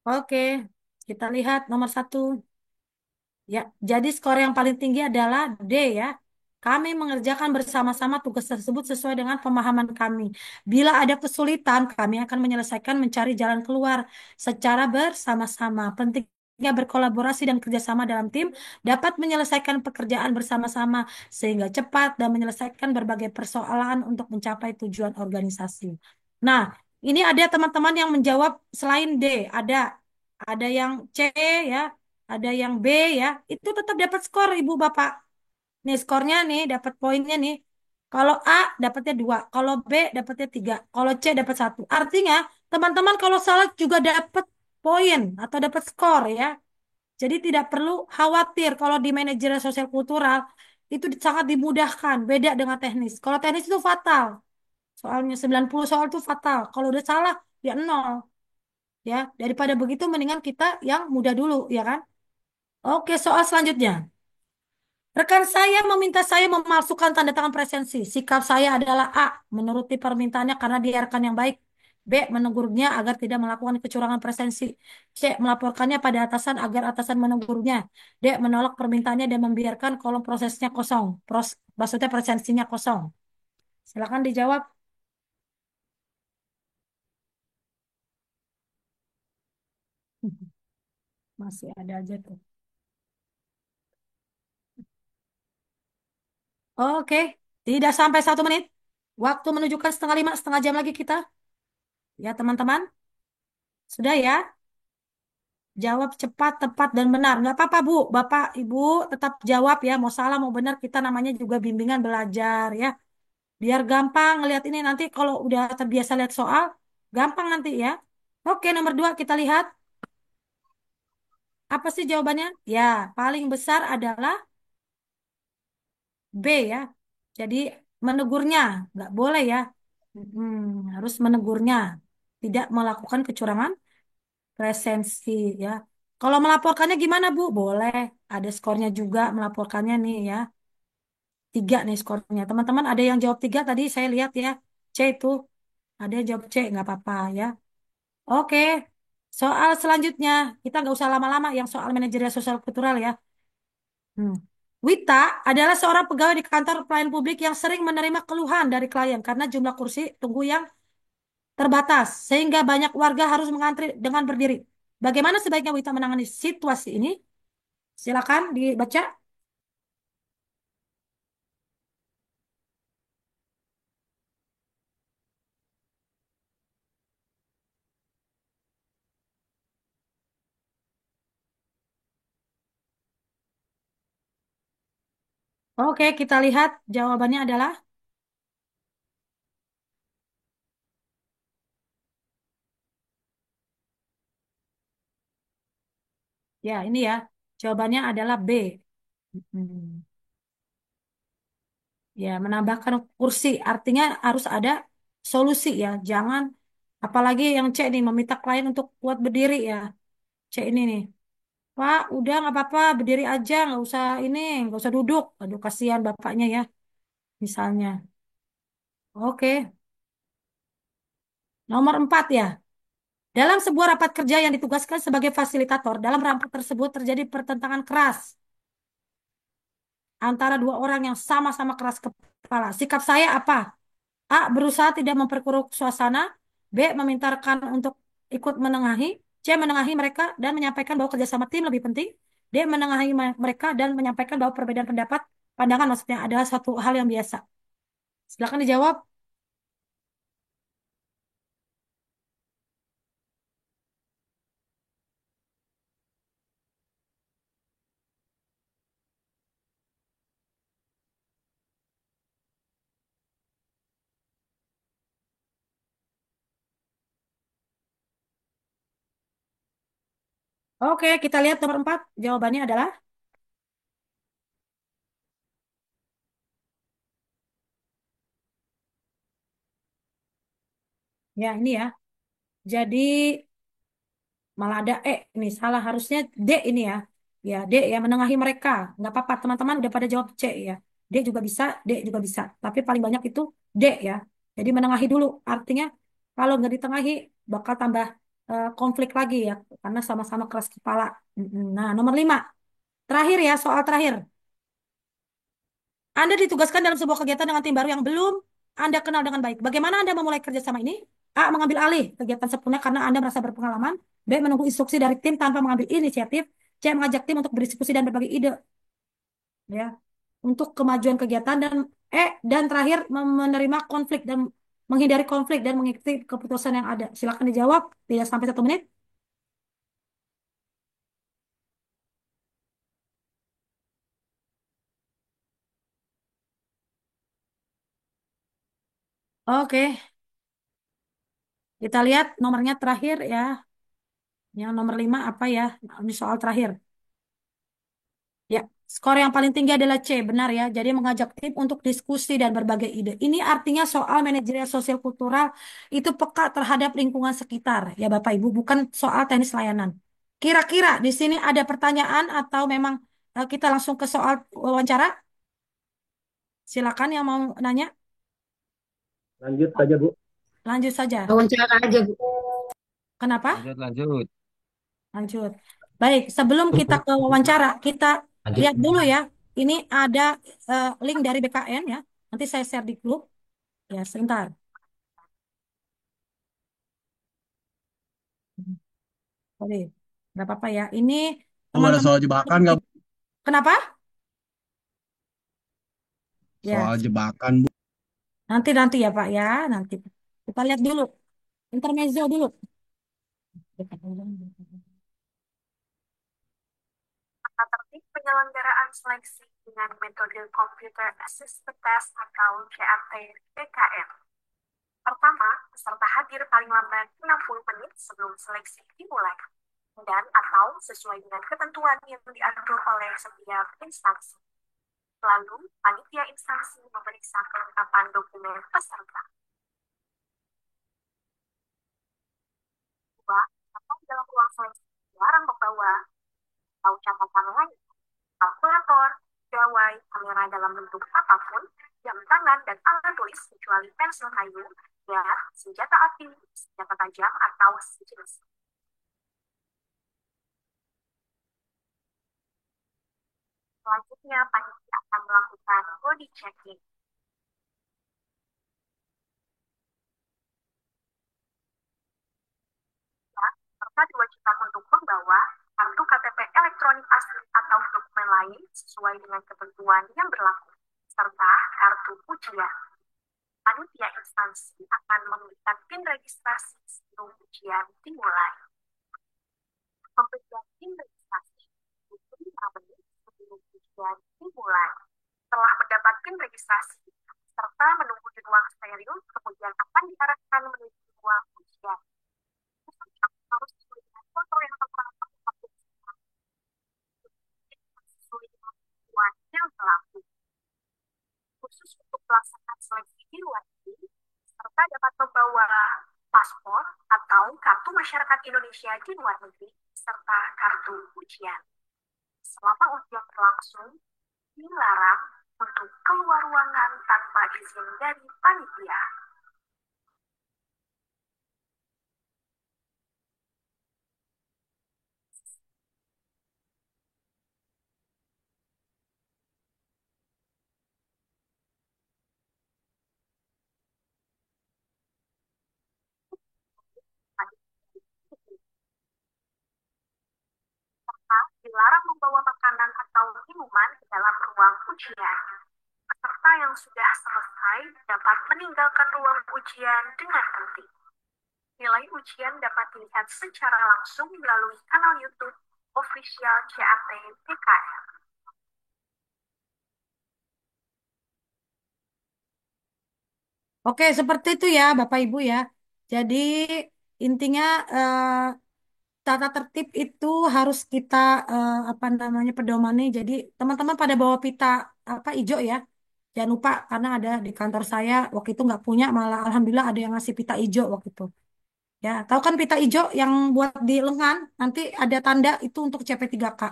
Oke, kita lihat nomor satu. Ya, jadi skor yang paling tinggi adalah D ya. Kami mengerjakan bersama-sama tugas tersebut sesuai dengan pemahaman kami. Bila ada kesulitan, kami akan menyelesaikan mencari jalan keluar secara bersama-sama. Pentingnya berkolaborasi dan kerjasama dalam tim dapat menyelesaikan pekerjaan bersama-sama sehingga cepat dan menyelesaikan berbagai persoalan untuk mencapai tujuan organisasi. Nah, ini ada teman-teman yang menjawab selain D, ada yang C ya, ada yang B ya, itu tetap dapat skor Ibu Bapak. Nih skornya nih, dapat poinnya nih. Kalau A dapatnya 2, kalau B dapatnya 3, kalau C dapat 1. Artinya teman-teman kalau salah juga dapat poin atau dapat skor ya. Jadi tidak perlu khawatir kalau di manajemen sosial kultural itu sangat dimudahkan, beda dengan teknis. Kalau teknis itu fatal. Soalnya 90 soal itu fatal. Kalau udah salah ya nol ya. Daripada begitu mendingan kita yang mudah dulu ya kan? Oke, soal selanjutnya. Rekan saya meminta saya memalsukan tanda tangan presensi. Sikap saya adalah A, menuruti permintaannya karena dia rekan yang baik. B, menegurnya agar tidak melakukan kecurangan presensi. C, melaporkannya pada atasan agar atasan menegurnya. D, menolak permintaannya dan membiarkan kolom prosesnya kosong. Maksudnya presensinya kosong. Silakan dijawab. Masih ada aja tuh. Oke, tidak sampai 1 menit. Waktu menunjukkan setengah 5, setengah jam lagi kita. Ya teman-teman. Sudah ya? Jawab cepat, tepat, dan benar. Nggak apa-apa, Bu. Bapak, Ibu, tetap jawab ya. Mau salah, mau benar, kita namanya juga bimbingan belajar ya. Biar gampang ngelihat ini nanti kalau udah terbiasa lihat soal, gampang nanti ya. Oke, nomor dua kita lihat. Apa sih jawabannya? Ya, paling besar adalah B ya. Jadi menegurnya, nggak boleh ya. Harus menegurnya. Tidak melakukan kecurangan presensi ya. Kalau melaporkannya gimana Bu? Boleh. Ada skornya juga melaporkannya nih ya. Tiga nih skornya. Teman-teman ada yang jawab tiga tadi saya lihat ya. C itu. Ada yang jawab C, nggak apa-apa ya. Oke. Soal selanjutnya. Kita nggak usah lama-lama yang soal manajerial sosial kultural ya. Hmm. Wita adalah seorang pegawai di kantor pelayan publik yang sering menerima keluhan dari klien karena jumlah kursi tunggu yang terbatas, sehingga banyak warga harus mengantri dengan berdiri. Bagaimana sebaiknya Wita menangani situasi ini? Silakan dibaca. Oke, kita lihat jawabannya adalah ya ini ya. Jawabannya adalah B. Hmm. Ya, menambahkan kursi artinya harus ada solusi ya. Jangan apalagi yang C nih meminta klien untuk kuat berdiri ya. C ini nih. Pak, udah nggak apa-apa, berdiri aja, nggak usah ini, nggak usah duduk. Aduh, kasihan bapaknya ya, misalnya. Oke, nomor 4 ya. Dalam sebuah rapat kerja yang ditugaskan sebagai fasilitator, dalam rapat tersebut terjadi pertentangan keras antara dua orang yang sama-sama keras kepala. Sikap saya apa? A. Berusaha tidak memperkeruh suasana. B. Meminta rekan untuk ikut menengahi. C. Menengahi mereka dan menyampaikan bahwa kerjasama tim lebih penting. D. Menengahi mereka dan menyampaikan bahwa perbedaan pendapat, pandangan maksudnya adalah satu hal yang biasa. Silakan dijawab. Oke, kita lihat nomor 4. Jawabannya adalah, ya ini ya. Jadi malah ada ini salah harusnya D ini ya. Ya, D ya menengahi mereka. Nggak apa-apa, teman-teman udah pada jawab C ya. D juga bisa, D juga bisa. Tapi paling banyak itu D ya. Jadi menengahi dulu. Artinya kalau nggak ditengahi bakal tambah konflik lagi ya. Karena sama-sama keras kepala. Nah, nomor 5. Terakhir ya, soal terakhir. Anda ditugaskan dalam sebuah kegiatan dengan tim baru yang belum Anda kenal dengan baik. Bagaimana Anda memulai kerjasama ini? A. Mengambil alih kegiatan sepenuhnya karena Anda merasa berpengalaman. B. Menunggu instruksi dari tim tanpa mengambil inisiatif. C. Mengajak tim untuk berdiskusi dan berbagi ide. Ya, untuk kemajuan kegiatan dan dan terakhir menerima konflik dan menghindari konflik dan mengikuti keputusan yang ada. Silakan dijawab. Tidak sampai 1 menit. Oke, kita lihat nomornya terakhir ya. Yang nomor 5 apa ya? Ini soal terakhir. Ya, skor yang paling tinggi adalah C, benar ya. Jadi mengajak tim untuk diskusi dan berbagai ide. Ini artinya soal manajerial sosial kultural itu peka terhadap lingkungan sekitar, ya Bapak Ibu, bukan soal teknis layanan. Kira-kira di sini ada pertanyaan atau memang kita langsung ke soal wawancara? Silakan yang mau nanya, Lanjut saja, Bu. lanjut saja. Wawancara aja, Bu. Kenapa? Lanjut, lanjut. Lanjut. Baik, sebelum kita ke wawancara, kita Lanjut. lihat dulu ya. Ini ada link dari BKN ya. Nanti saya share di grup. Ya, sebentar. Sorry, nggak apa-apa ya. Ini Oh, ada teman-teman. soal jebakan nggak? Kenapa? Ya, Soal jebakan, Bu. nanti nanti ya Pak ya. Nanti kita lihat dulu. Intermezzo dulu. Tata tertib penyelenggaraan seleksi dengan metode Computer Assisted Test atau CAT-PKM. Pertama, peserta hadir paling lambat 60 menit sebelum seleksi dimulai dan atau sesuai dengan ketentuan yang diatur oleh setiap instansi. Lalu, panitia instansi memeriksa kelengkapan dokumen peserta. Dua, peserta di dalam ruang seleksi dilarang membawa atau catatan lain, kalkulator, gawai, kamera dalam bentuk apapun, jam tangan, dan alat tulis kecuali pensil kayu, ya, senjata api, senjata tajam, atau sejenis. Selanjutnya, panitia akan melakukan body checking. Ya, serta diwajibkan untuk membawa kartu KTP elektronik asli atau dokumen lain sesuai dengan ketentuan yang berlaku, serta kartu ujian. Panitia instansi akan memberikan PIN registrasi sebelum ujian dimulai. Pemberian PIN registrasi butuh 5 menit sebelum ujian dimulai. Setelah mendapat PIN registrasi, serta menunggu di ruang steril, kemudian akan diarahkan menuju ruang ujian. Peserta harus sesuai dengan foto yang telah sesuai dengan ketentuan yang berlaku. Khusus untuk pelaksanaan seleksi di luar negeri, serta dapat membawa paspor atau kartu masyarakat Indonesia di luar negeri, serta kartu ujian. Selama ujian berlangsung, dilarang untuk keluar ruangan tanpa izin dari panitia. Serta dilarang membawa makanan atau minuman ke dalam ruang ujian. Peserta yang sudah selesai dapat meninggalkan ruang ujian dengan tertib. Nilai ujian dapat dilihat secara langsung melalui kanal YouTube official CAT PKM. Oke, seperti itu ya, Bapak Ibu ya. Jadi intinya tata tertib itu harus kita apa namanya pedomani. Jadi teman-teman pada bawa pita apa hijau ya. Jangan lupa karena ada di kantor saya waktu itu nggak punya, malah alhamdulillah ada yang ngasih pita hijau waktu itu. Ya, tahu kan pita hijau yang buat di lengan, nanti ada tanda itu untuk CP3K.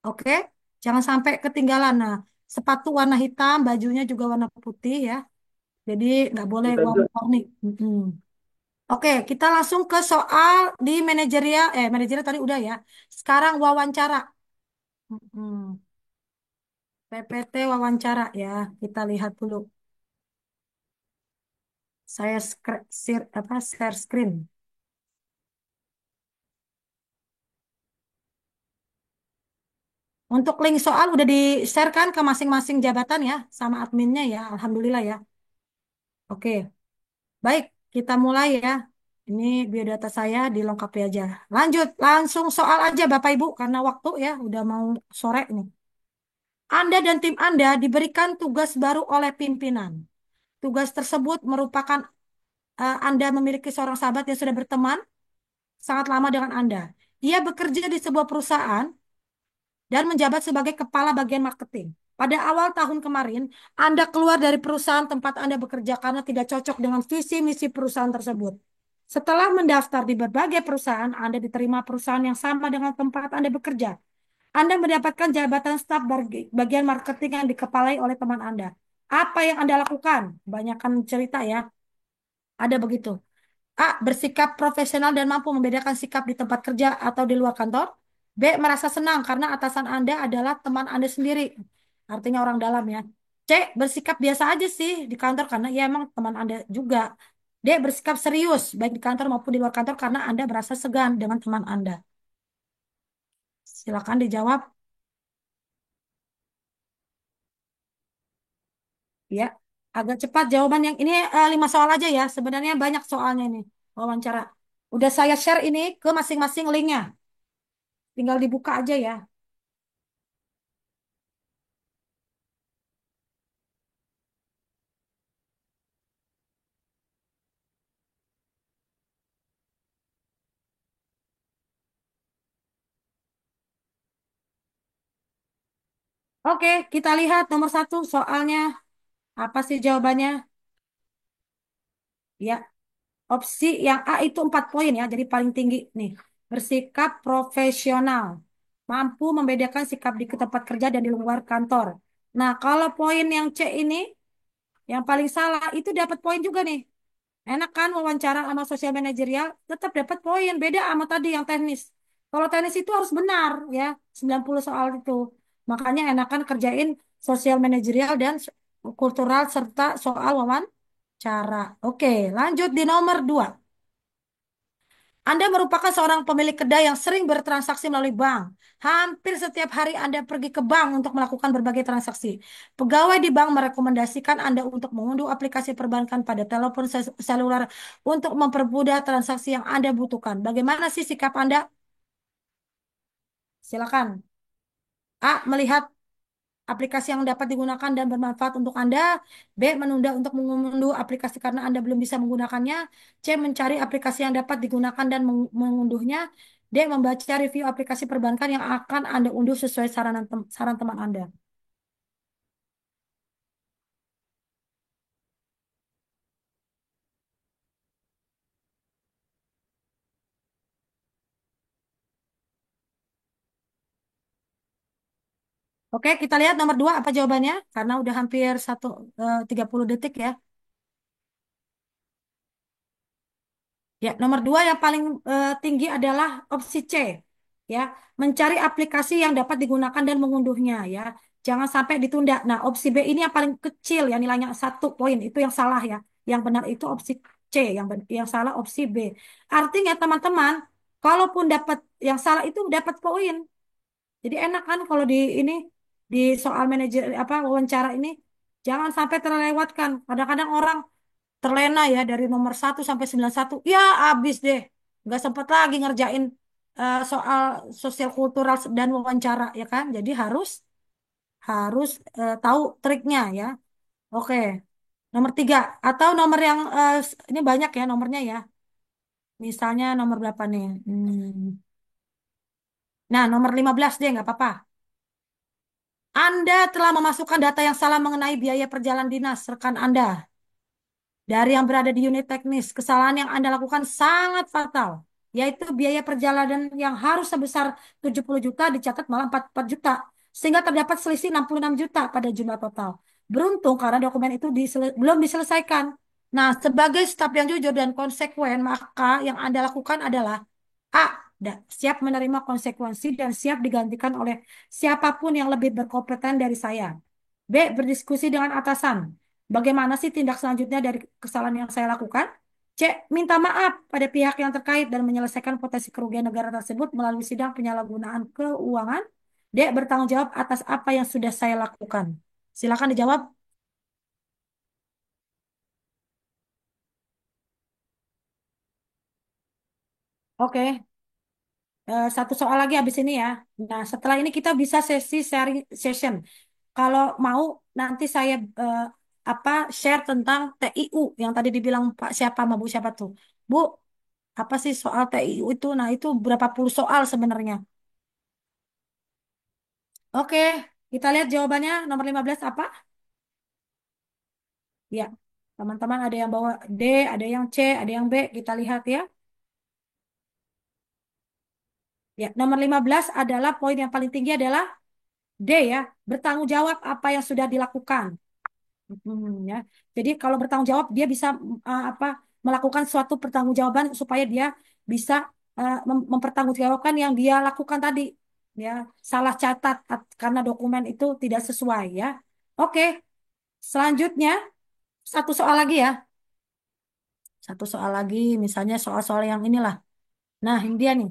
Oke, jangan sampai ketinggalan. Nah, sepatu warna hitam, bajunya juga warna putih ya. Jadi nggak boleh warna-warni. Mm-mm. Oke, kita langsung ke soal di manajerial. Manajerial tadi udah ya. Sekarang wawancara. Mm-mm. PPT wawancara ya. Kita lihat dulu. Saya share screen. Untuk link soal udah di-share kan ke masing-masing jabatan ya, sama adminnya ya. Alhamdulillah ya. Oke, baik. Kita mulai ya. Ini biodata saya dilengkapi aja. Lanjut, langsung soal aja Bapak Ibu. Karena waktu ya, udah mau sore nih. Anda dan tim Anda diberikan tugas baru oleh pimpinan. Tugas tersebut merupakan Anda memiliki seorang sahabat yang sudah berteman sangat lama dengan Anda. Ia bekerja di sebuah perusahaan dan menjabat sebagai kepala bagian marketing. Pada awal tahun kemarin, Anda keluar dari perusahaan tempat Anda bekerja karena tidak cocok dengan visi misi perusahaan tersebut. Setelah mendaftar di berbagai perusahaan, Anda diterima perusahaan yang sama dengan tempat Anda bekerja. Anda mendapatkan jabatan staf bagian marketing yang dikepalai oleh teman Anda. Apa yang Anda lakukan? Kebanyakan cerita ya. Ada begitu. A. Bersikap profesional dan mampu membedakan sikap di tempat kerja atau di luar kantor. B. Merasa senang karena atasan Anda adalah teman Anda sendiri. Artinya orang dalam ya. C. Bersikap biasa aja sih di kantor karena ya emang teman Anda juga. D. Bersikap serius baik di kantor maupun di luar kantor karena Anda merasa segan dengan teman Anda. Silakan dijawab. Ya, agak cepat jawaban yang ini 5 soal aja ya. Sebenarnya banyak soalnya ini wawancara. Udah saya share ini ke masing-masing linknya. Tinggal dibuka aja ya. Oke, kita lihat nomor satu soalnya. Apa sih jawabannya? Ya, opsi yang A itu 4 poin ya, jadi paling tinggi nih. Bersikap profesional. Mampu membedakan sikap di tempat kerja dan di luar kantor. Nah, kalau poin yang C ini, yang paling salah, itu dapat poin juga nih. Enak kan wawancara sama sosial manajerial, tetap dapat poin. Beda sama tadi yang teknis. Kalau teknis itu harus benar ya, 90 soal itu. Makanya enakan kerjain sosial manajerial dan kultural serta soal wawancara. Oke, lanjut di nomor 2. Anda merupakan seorang pemilik kedai yang sering bertransaksi melalui bank. Hampir setiap hari Anda pergi ke bank untuk melakukan berbagai transaksi. Pegawai di bank merekomendasikan Anda untuk mengunduh aplikasi perbankan pada telepon seluler untuk mempermudah transaksi yang Anda butuhkan. Bagaimana sih sikap Anda? Silakan. A. Melihat aplikasi yang dapat digunakan dan bermanfaat untuk Anda. B. Menunda untuk mengunduh aplikasi karena Anda belum bisa menggunakannya. C. Mencari aplikasi yang dapat digunakan dan mengunduhnya. D. Membaca review aplikasi perbankan yang akan Anda unduh sesuai saran teman Anda. Oke, kita lihat nomor 2 apa jawabannya. Karena udah hampir 30 detik ya. Ya, nomor 2 yang paling tinggi adalah opsi C, ya, mencari aplikasi yang dapat digunakan dan mengunduhnya, ya, jangan sampai ditunda. Nah, opsi B ini yang paling kecil, ya, nilainya 1 poin, itu yang salah ya. Yang benar itu opsi C, yang salah opsi B. Artinya teman-teman, kalaupun dapat yang salah itu dapat poin. Jadi enak kan kalau di soal manajer apa wawancara ini, jangan sampai terlewatkan. Kadang-kadang orang terlena ya dari nomor 1 sampai 91. Ya, habis deh. Nggak sempat lagi ngerjain soal sosial kultural dan wawancara ya kan. Jadi harus harus tahu triknya ya. Oke. Nomor 3 atau nomor yang ini banyak ya nomornya ya. Misalnya nomor berapa nih? Nah, nomor 15 deh nggak apa-apa. Anda telah memasukkan data yang salah mengenai biaya perjalanan dinas rekan Anda. Dari yang berada di unit teknis, kesalahan yang Anda lakukan sangat fatal, yaitu biaya perjalanan yang harus sebesar 70 juta dicatat malah 44 juta, sehingga terdapat selisih 66 juta pada jumlah total. Beruntung karena dokumen itu belum diselesaikan. Nah, sebagai staf yang jujur dan konsekuen, maka yang Anda lakukan adalah A. Siap menerima konsekuensi dan siap digantikan oleh siapapun yang lebih berkompeten dari saya. B. Berdiskusi dengan atasan. Bagaimana sih tindak selanjutnya dari kesalahan yang saya lakukan? C. Minta maaf pada pihak yang terkait dan menyelesaikan potensi kerugian negara tersebut melalui sidang penyalahgunaan keuangan. D. Bertanggung jawab atas apa yang sudah saya lakukan. Silakan dijawab. Oke, satu soal lagi habis ini ya. Nah, setelah ini kita bisa sesi sharing session. Kalau mau nanti saya apa share tentang TIU yang tadi dibilang Pak siapa sama Bu siapa tuh. Bu, apa sih soal TIU itu? Nah, itu berapa puluh soal sebenarnya. Oke, kita lihat jawabannya nomor 15 apa? Ya, teman-teman ada yang bawa D, ada yang C, ada yang B. Kita lihat ya. Ya, nomor 15 adalah poin yang paling tinggi adalah D ya, bertanggung jawab apa yang sudah dilakukan. Ya. Jadi kalau bertanggung jawab dia bisa apa melakukan suatu pertanggungjawaban supaya dia bisa mempertanggungjawabkan yang dia lakukan tadi. Ya, salah catat karena dokumen itu tidak sesuai ya. Oke, selanjutnya satu soal lagi ya. Satu soal lagi, misalnya soal-soal yang inilah. Nah, ini dia nih.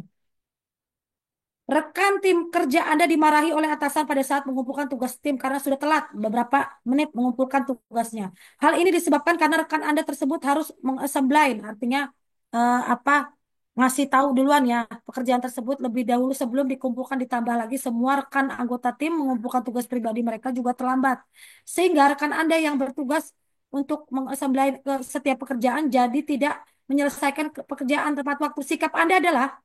Rekan tim kerja Anda dimarahi oleh atasan pada saat mengumpulkan tugas tim karena sudah telat beberapa menit mengumpulkan tugasnya. Hal ini disebabkan karena rekan Anda tersebut harus mengassembly, artinya apa? ngasih tahu duluan ya pekerjaan tersebut lebih dahulu sebelum dikumpulkan, ditambah lagi semua rekan anggota tim mengumpulkan tugas pribadi mereka juga terlambat. Sehingga rekan Anda yang bertugas untuk mengassembly ke setiap pekerjaan jadi tidak menyelesaikan pekerjaan tepat waktu. Sikap Anda adalah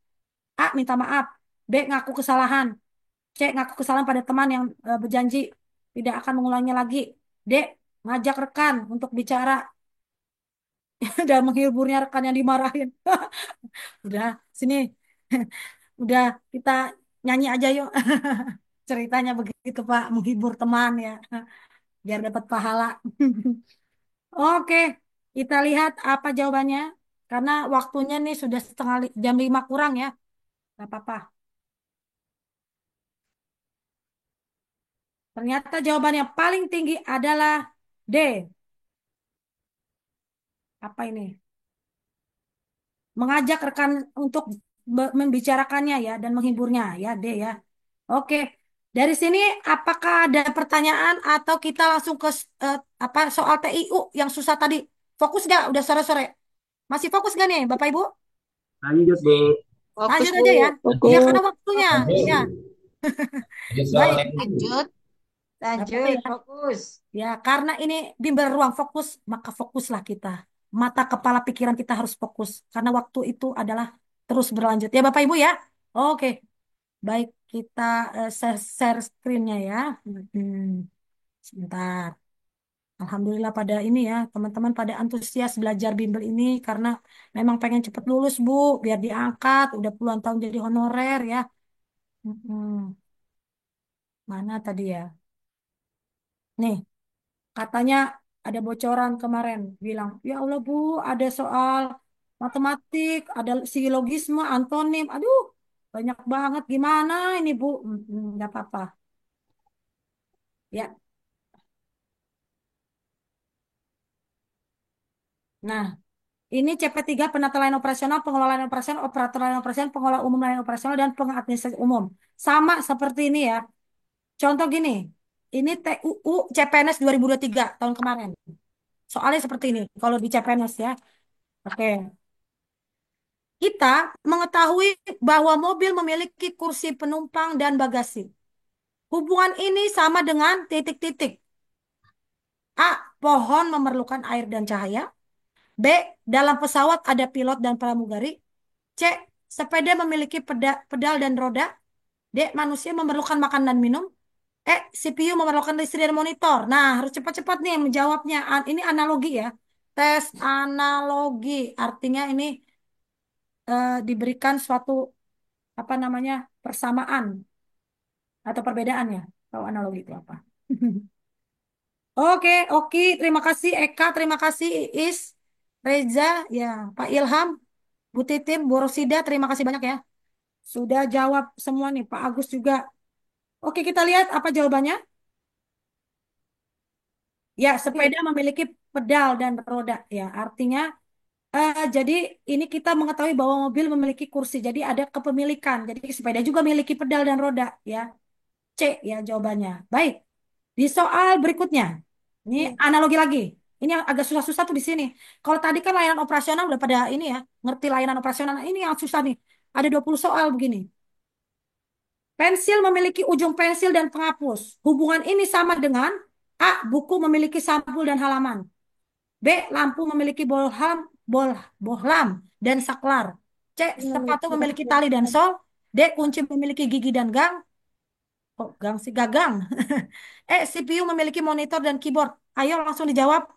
A. Minta maaf, B. Ngaku kesalahan, C. Ngaku kesalahan pada teman yang berjanji tidak akan mengulanginya lagi, D. Ngajak rekan untuk bicara dan menghiburnya rekan yang dimarahin. Udah, sini. Udah, kita nyanyi aja yuk. Ceritanya begitu, Pak. Menghibur teman ya. Biar dapat pahala. Oke, kita lihat apa jawabannya. Karena waktunya nih sudah jam 5 kurang ya. Gak apa-apa. Ternyata jawaban yang paling tinggi adalah D. Apa ini? Mengajak rekan untuk membicarakannya ya dan menghiburnya ya, D ya. Oke. Dari sini apakah ada pertanyaan atau kita langsung ke apa soal TIU yang susah tadi? Fokus gak? Udah sore-sore. Masih fokus gak nih Bapak Ibu? Lanjut, Bu. Fokus, Lanjut Bu. aja ya. Ya Fokus. karena waktunya. Lanjut. Ya, Lanjut baik. soalnya. Lanjut. Gak apa-apa Lanjut, ya. fokus. Ya, karena ini bimbel ruang fokus, maka fokuslah kita. Mata kepala pikiran kita harus fokus. Karena waktu itu adalah terus berlanjut. Ya Bapak Ibu ya. Oke, baik kita share screen-nya ya. Sebentar. Alhamdulillah pada ini ya, teman-teman pada antusias belajar bimbel ini karena memang pengen cepet lulus Bu, biar diangkat, udah puluhan tahun jadi honorer ya. Mm-mm. Mana tadi ya? Nih, katanya ada bocoran kemarin, bilang, ya Allah Bu, ada soal matematik, ada silogisme, antonim, aduh, banyak banget. Gimana ini Bu? Nggak apa-apa. Ya, nah. Ini CP3 penata layanan operasional, pengelola layanan operasional, operator layanan operasional, pengelola umum layanan operasional, dan pengadministrasi umum. Sama seperti ini ya. Contoh gini, ini TUU CPNS 2023 tahun kemarin. Soalnya seperti ini, kalau di CPNS ya. Oke. Kita mengetahui bahwa mobil memiliki kursi penumpang dan bagasi. Hubungan ini sama dengan titik-titik. A. Pohon memerlukan air dan cahaya. B. Dalam pesawat ada pilot dan pramugari. C. Sepeda memiliki pedal dan roda. D. Manusia memerlukan makan dan minum. E. CPU memerlukan listrik dan monitor. Nah, harus cepat-cepat nih menjawabnya. Ini analogi ya. Tes analogi. Artinya ini diberikan suatu apa namanya persamaan atau perbedaannya. Tahu analogi itu apa? Oke, oke. Terima kasih Eka. Terima kasih Iis. Reza, ya, Pak Ilham, Bu Titin, Bu Rosida. Terima kasih banyak ya. Sudah jawab semua nih, Pak Agus juga. Oke, kita lihat apa jawabannya. Ya, sepeda memiliki pedal dan roda. Ya, artinya, jadi ini kita mengetahui bahwa mobil memiliki kursi. Jadi ada kepemilikan. Jadi sepeda juga memiliki pedal dan roda. Ya, C ya jawabannya. Baik, di soal berikutnya. Ini analogi lagi. Ini yang agak susah-susah tuh di sini. Kalau tadi kan layanan operasional udah pada ini ya, ngerti layanan operasional. Nah, ini yang susah nih. Ada 20 soal begini. Pensil memiliki ujung pensil dan penghapus. Hubungan ini sama dengan A. Buku memiliki sampul dan halaman. B. Lampu memiliki bohlam dan saklar. C. Sepatu memiliki tali dan sol. D. Kunci memiliki gigi dan gang. Oh, gang sih gagang. E. CPU memiliki monitor dan keyboard. Ayo langsung dijawab.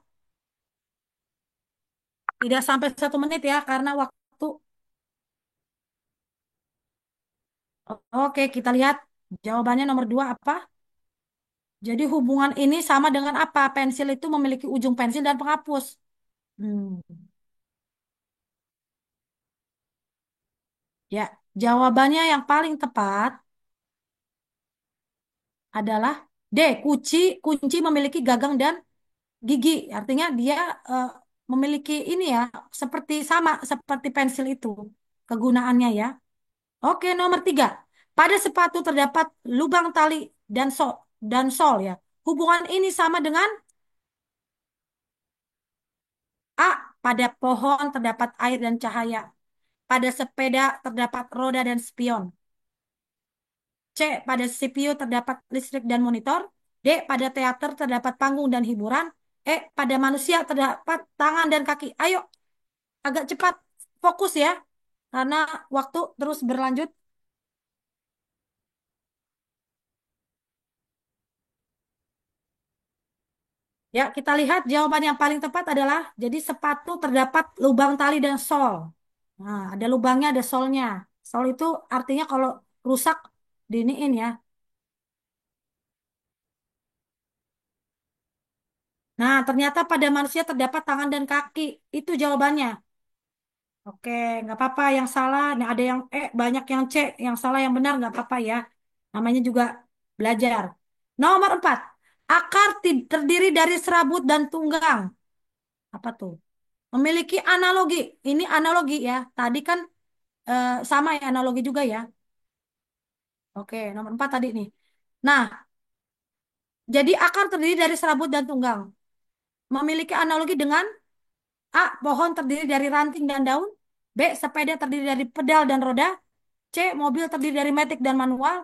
Tidak sampai 1 menit ya karena waktu. Oke, kita lihat jawabannya nomor 2 apa? Jadi hubungan ini sama dengan apa? Pensil itu memiliki ujung pensil dan penghapus. Hmm. Ya, jawabannya yang paling tepat adalah D. Kunci memiliki gagang dan gigi. Artinya dia eh, memiliki ini ya, sama seperti pensil itu kegunaannya ya. Oke, nomor 3. Pada sepatu terdapat lubang tali dan sol ya. Hubungan ini sama dengan A. Pada pohon terdapat air dan cahaya. pada sepeda terdapat roda dan spion. C. Pada CPU terdapat listrik dan monitor. D. Pada teater terdapat panggung dan hiburan. E. Pada manusia terdapat tangan dan kaki. Ayo, agak cepat. Fokus ya. Karena waktu terus berlanjut. Ya, kita lihat jawaban yang paling tepat adalah jadi sepatu terdapat lubang tali dan sol. Nah, ada lubangnya, ada solnya. Sol itu artinya kalau rusak diniin ya. Nah, ternyata pada manusia terdapat tangan dan kaki. Itu jawabannya. Oke, nggak apa-apa. Yang salah, nah ada yang banyak yang C, yang salah yang benar nggak apa-apa ya. Namanya juga belajar. Nomor 4, akar terdiri dari serabut dan tunggang. Apa tuh? Memiliki analogi. Ini analogi ya. Tadi kan sama ya analogi juga ya. Oke, nomor 4 tadi nih. Nah, jadi akar terdiri dari serabut dan tunggang. Memiliki analogi dengan A. Pohon terdiri dari ranting dan daun. B. Sepeda terdiri dari pedal dan roda. C. Mobil terdiri dari matic dan manual.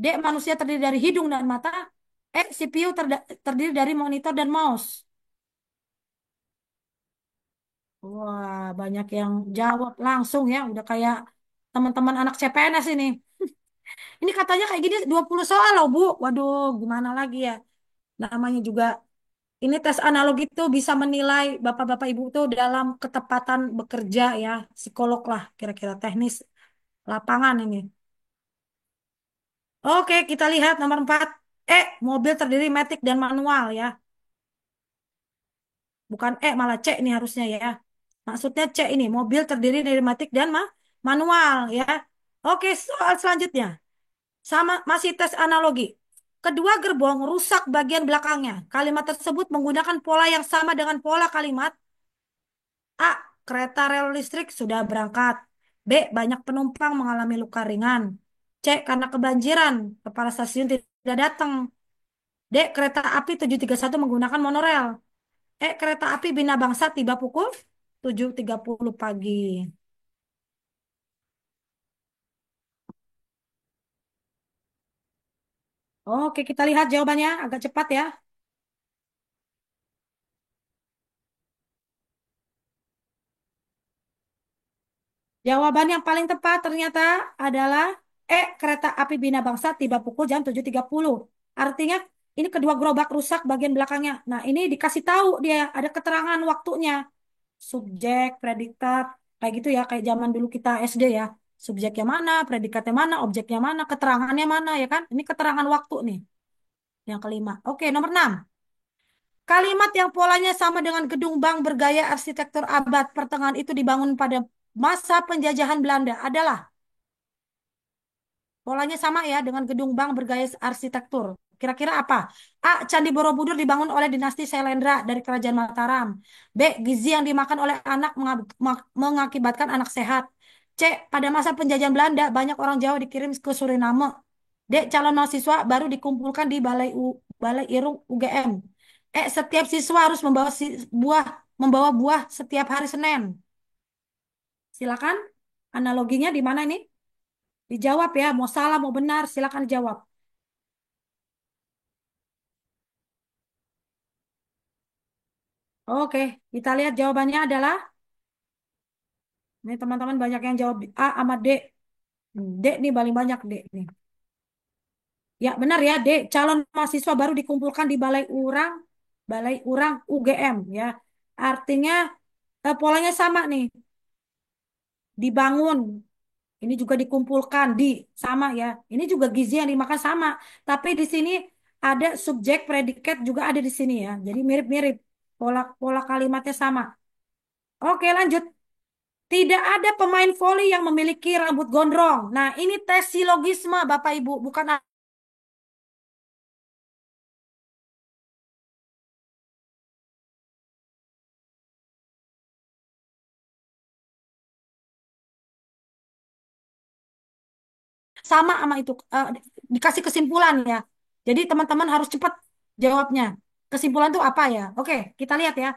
D. Manusia terdiri dari hidung dan mata. E. CPU terdiri dari monitor dan mouse. Wah, banyak yang jawab langsung ya. Udah kayak teman-teman anak CPNS ini. Ini katanya kayak gini 20 soal loh, Bu. Waduh, gimana lagi ya? Namanya juga ini tes analog itu bisa menilai Bapak-bapak Ibu tuh dalam ketepatan bekerja ya. Psikolog lah kira-kira teknis lapangan ini. Oke, kita lihat nomor 4. Mobil terdiri matic dan manual ya. Bukan malah C ini harusnya ya. Maksudnya C ini, mobil terdiri dari matic dan manual ya. Oke, soal selanjutnya. Sama masih tes analogi. Kedua gerbong rusak bagian belakangnya. Kalimat tersebut menggunakan pola yang sama dengan pola kalimat A. Kereta rel listrik sudah berangkat. B. Banyak penumpang mengalami luka ringan. C. Karena kebanjiran, kepala stasiun tidak datang. D. Kereta api 731 menggunakan monorel. Kereta api Bina Bangsa tiba pukul 7.30 pagi. Oke, kita lihat jawabannya agak cepat ya. Jawaban yang paling tepat ternyata adalah kereta api Bina Bangsa tiba pukul jam 7.30. Artinya ini kedua gerobak rusak bagian belakangnya. Nah, ini dikasih tahu dia ada keterangan waktunya. Subjek, predikat, kayak gitu ya, kayak zaman dulu kita SD ya. Subjeknya mana, predikatnya mana, objeknya mana, keterangannya mana ya kan? Ini keterangan waktu nih. Yang kelima. Oke, nomor 6. Kalimat yang polanya sama dengan gedung bank bergaya arsitektur abad pertengahan itu dibangun pada masa penjajahan Belanda adalah polanya sama ya dengan gedung bank bergaya arsitektur. Kira-kira apa? A. Candi Borobudur dibangun oleh dinasti Syailendra dari Kerajaan Mataram. B. Gizi yang dimakan oleh anak mengakibatkan anak sehat. C. Pada masa penjajahan Belanda, banyak orang Jawa dikirim ke Suriname. D. Calon mahasiswa baru dikumpulkan di Balai Irung UGM. Setiap siswa harus membawa buah setiap hari Senin. Silakan. Analoginya di mana ini? Dijawab ya, mau salah mau benar, silakan jawab. Oke, kita lihat jawabannya adalah ini teman-teman banyak yang jawab A sama D. D nih paling banyak D nih. Ya, benar ya, D. Calon mahasiswa baru dikumpulkan di Balai Urang UGM ya. Artinya polanya sama nih. Dibangun. Ini juga dikumpulkan di sama ya. Ini juga gizi yang dimakan sama. Tapi di sini ada subjek predikat juga ada di sini ya. Jadi mirip-mirip. Pola pola kalimatnya sama. Oke, lanjut. Tidak ada pemain voli yang memiliki rambut gondrong. Nah, ini tes silogisme Bapak Ibu, bukan sama itu dikasih kesimpulan ya. Jadi teman-teman harus cepat jawabnya. Kesimpulan itu apa ya? Oke, kita lihat ya.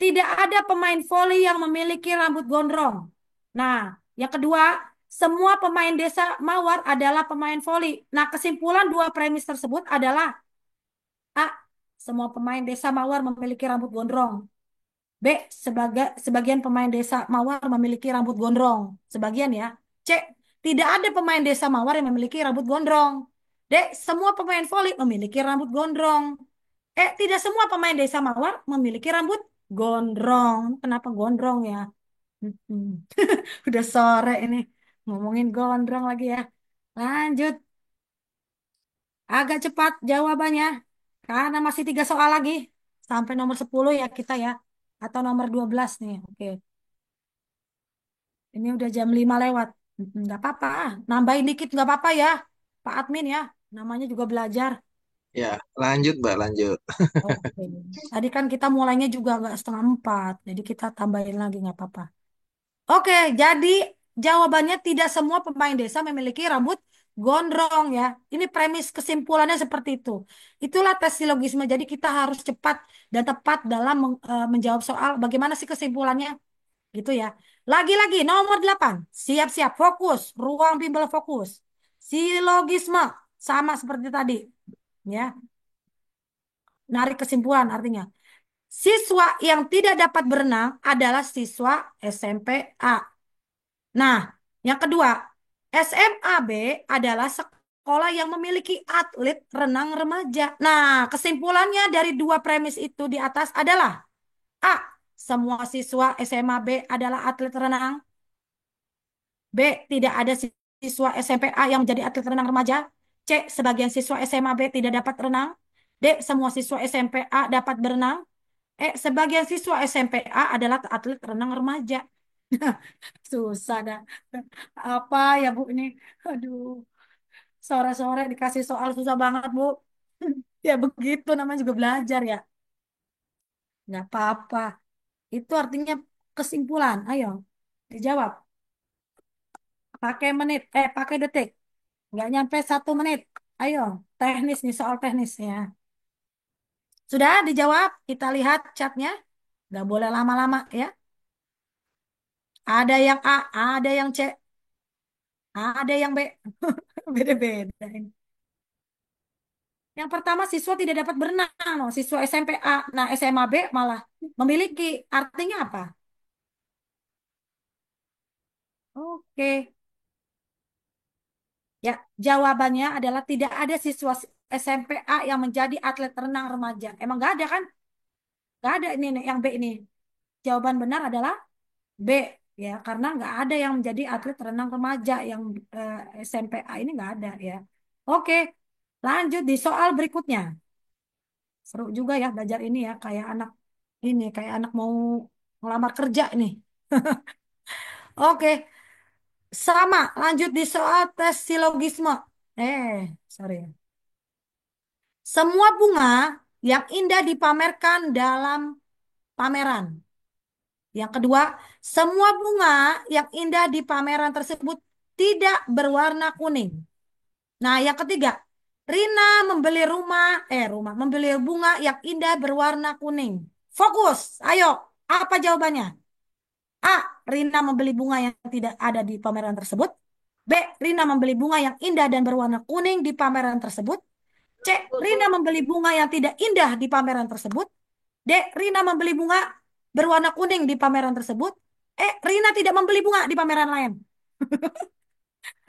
Tidak ada pemain voli yang memiliki rambut gondrong. Nah, yang kedua, semua pemain desa Mawar adalah pemain voli. Nah, kesimpulan dua premis tersebut adalah A. Semua pemain desa Mawar memiliki rambut gondrong. B. Sebagian pemain desa Mawar memiliki rambut gondrong. Sebagian ya. C. Tidak ada pemain desa Mawar yang memiliki rambut gondrong. D. Semua pemain voli memiliki rambut gondrong. E. Tidak semua pemain desa Mawar memiliki rambut gondrong. Kenapa gondrong ya? Mm-mm. Udah sore ini. Ngomongin gondrong lagi ya. Lanjut. Agak cepat jawabannya. Karena masih 3 soal lagi. Sampai nomor 10 ya kita ya. Atau nomor 12 nih. Oke. Ini udah jam 5 lewat. Nggak apa-apa. Nambahin dikit nggak apa-apa ya. Pak Admin ya. Namanya juga belajar. Ya, lanjut Mbak, lanjut. Oke. Tadi kan kita mulainya juga nggak 3:30. Jadi kita tambahin lagi nggak apa-apa. Oke, jadi jawabannya tidak semua pemain desa memiliki rambut gondrong ya. Ini premis kesimpulannya seperti itu. Itulah tes silogisme. Jadi kita harus cepat dan tepat dalam menjawab soal bagaimana sih kesimpulannya gitu ya. Lagi-lagi nomor 8. Siap-siap fokus, ruang bimbel fokus. Silogisme sama seperti tadi ya. Narik kesimpulan artinya. Siswa yang tidak dapat berenang adalah siswa SMP A. Nah, yang kedua, SMA B adalah sekolah yang memiliki atlet renang remaja. Nah, kesimpulannya dari dua premis itu di atas adalah A. Semua siswa SMA B adalah atlet renang. B. Tidak ada siswa SMP A yang menjadi atlet renang remaja. C. Sebagian siswa SMA B tidak dapat renang. D. Semua siswa SMP A dapat berenang. E. Sebagian siswa SMP A adalah atlet renang remaja. Susah dah. Apa ya Bu ini? Aduh, sore-sore dikasih soal susah banget Bu. Ya begitu namanya juga belajar ya. Nggak apa-apa. Itu artinya kesimpulan. Ayo, dijawab. Pakai menit, pakai detik. Nggak nyampe 1 menit. Ayo, teknis nih soal teknis ya. Sudah dijawab? Kita lihat chatnya. Nggak boleh lama-lama ya. Ada yang A, ada yang C, ada yang B. Beda-beda ini. Yang pertama siswa tidak dapat berenang, loh. Siswa SMP A. Nah, SMA B malah memiliki. Artinya apa? Oke. Ya, jawabannya adalah tidak ada siswa SMP A yang menjadi atlet renang remaja. Emang nggak ada kan? Nggak ada ini nih, yang B ini. Jawaban benar adalah B. Ya, karena nggak ada yang menjadi atlet renang remaja yang SMP A ini nggak ada ya. Oke, lanjut di soal berikutnya. Seru juga ya belajar ini ya, kayak anak mau ngelamar kerja nih. Oke, sama. Lanjut di soal tes silogisme. Sorry. Semua bunga yang indah dipamerkan dalam pameran. Yang kedua, semua bunga yang indah di pameran tersebut tidak berwarna kuning. Nah, yang ketiga, Rina membeli bunga yang indah berwarna kuning. Fokus, ayo, apa jawabannya? A. Rina membeli bunga yang tidak ada di pameran tersebut. B. Rina membeli bunga yang indah dan berwarna kuning di pameran tersebut. C. Rina membeli bunga yang tidak indah di pameran tersebut. D. Rina membeli bunga berwarna kuning di pameran tersebut. E. Rina tidak membeli bunga di pameran lain.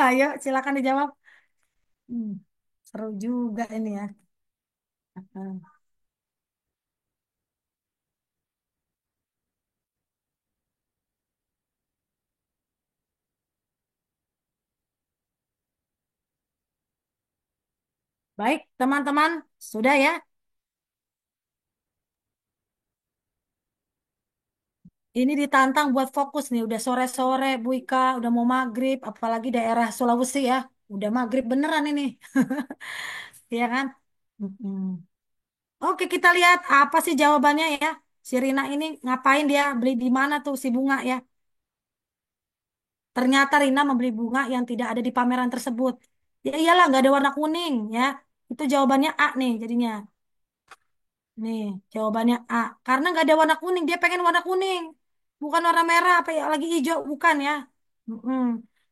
Ayo, silakan dijawab. Hmm, seru juga ini ya. Baik, teman-teman, sudah ya. Ini ditantang buat fokus nih. Udah sore-sore, Bu Ika, udah mau maghrib, apalagi daerah Sulawesi ya. Udah maghrib beneran ini. Iya kan? Mm-mm. Oke, kita lihat apa sih jawabannya ya. Si Rina ini ngapain dia beli di mana tuh si bunga ya? Ternyata Rina membeli bunga yang tidak ada di pameran tersebut. Ya iyalah, nggak ada warna kuning ya. Itu jawabannya A nih jadinya. Nih, jawabannya A. Karena nggak ada warna kuning, dia pengen warna kuning. Bukan warna merah apa ya lagi hijau, bukan ya. Mm-mm.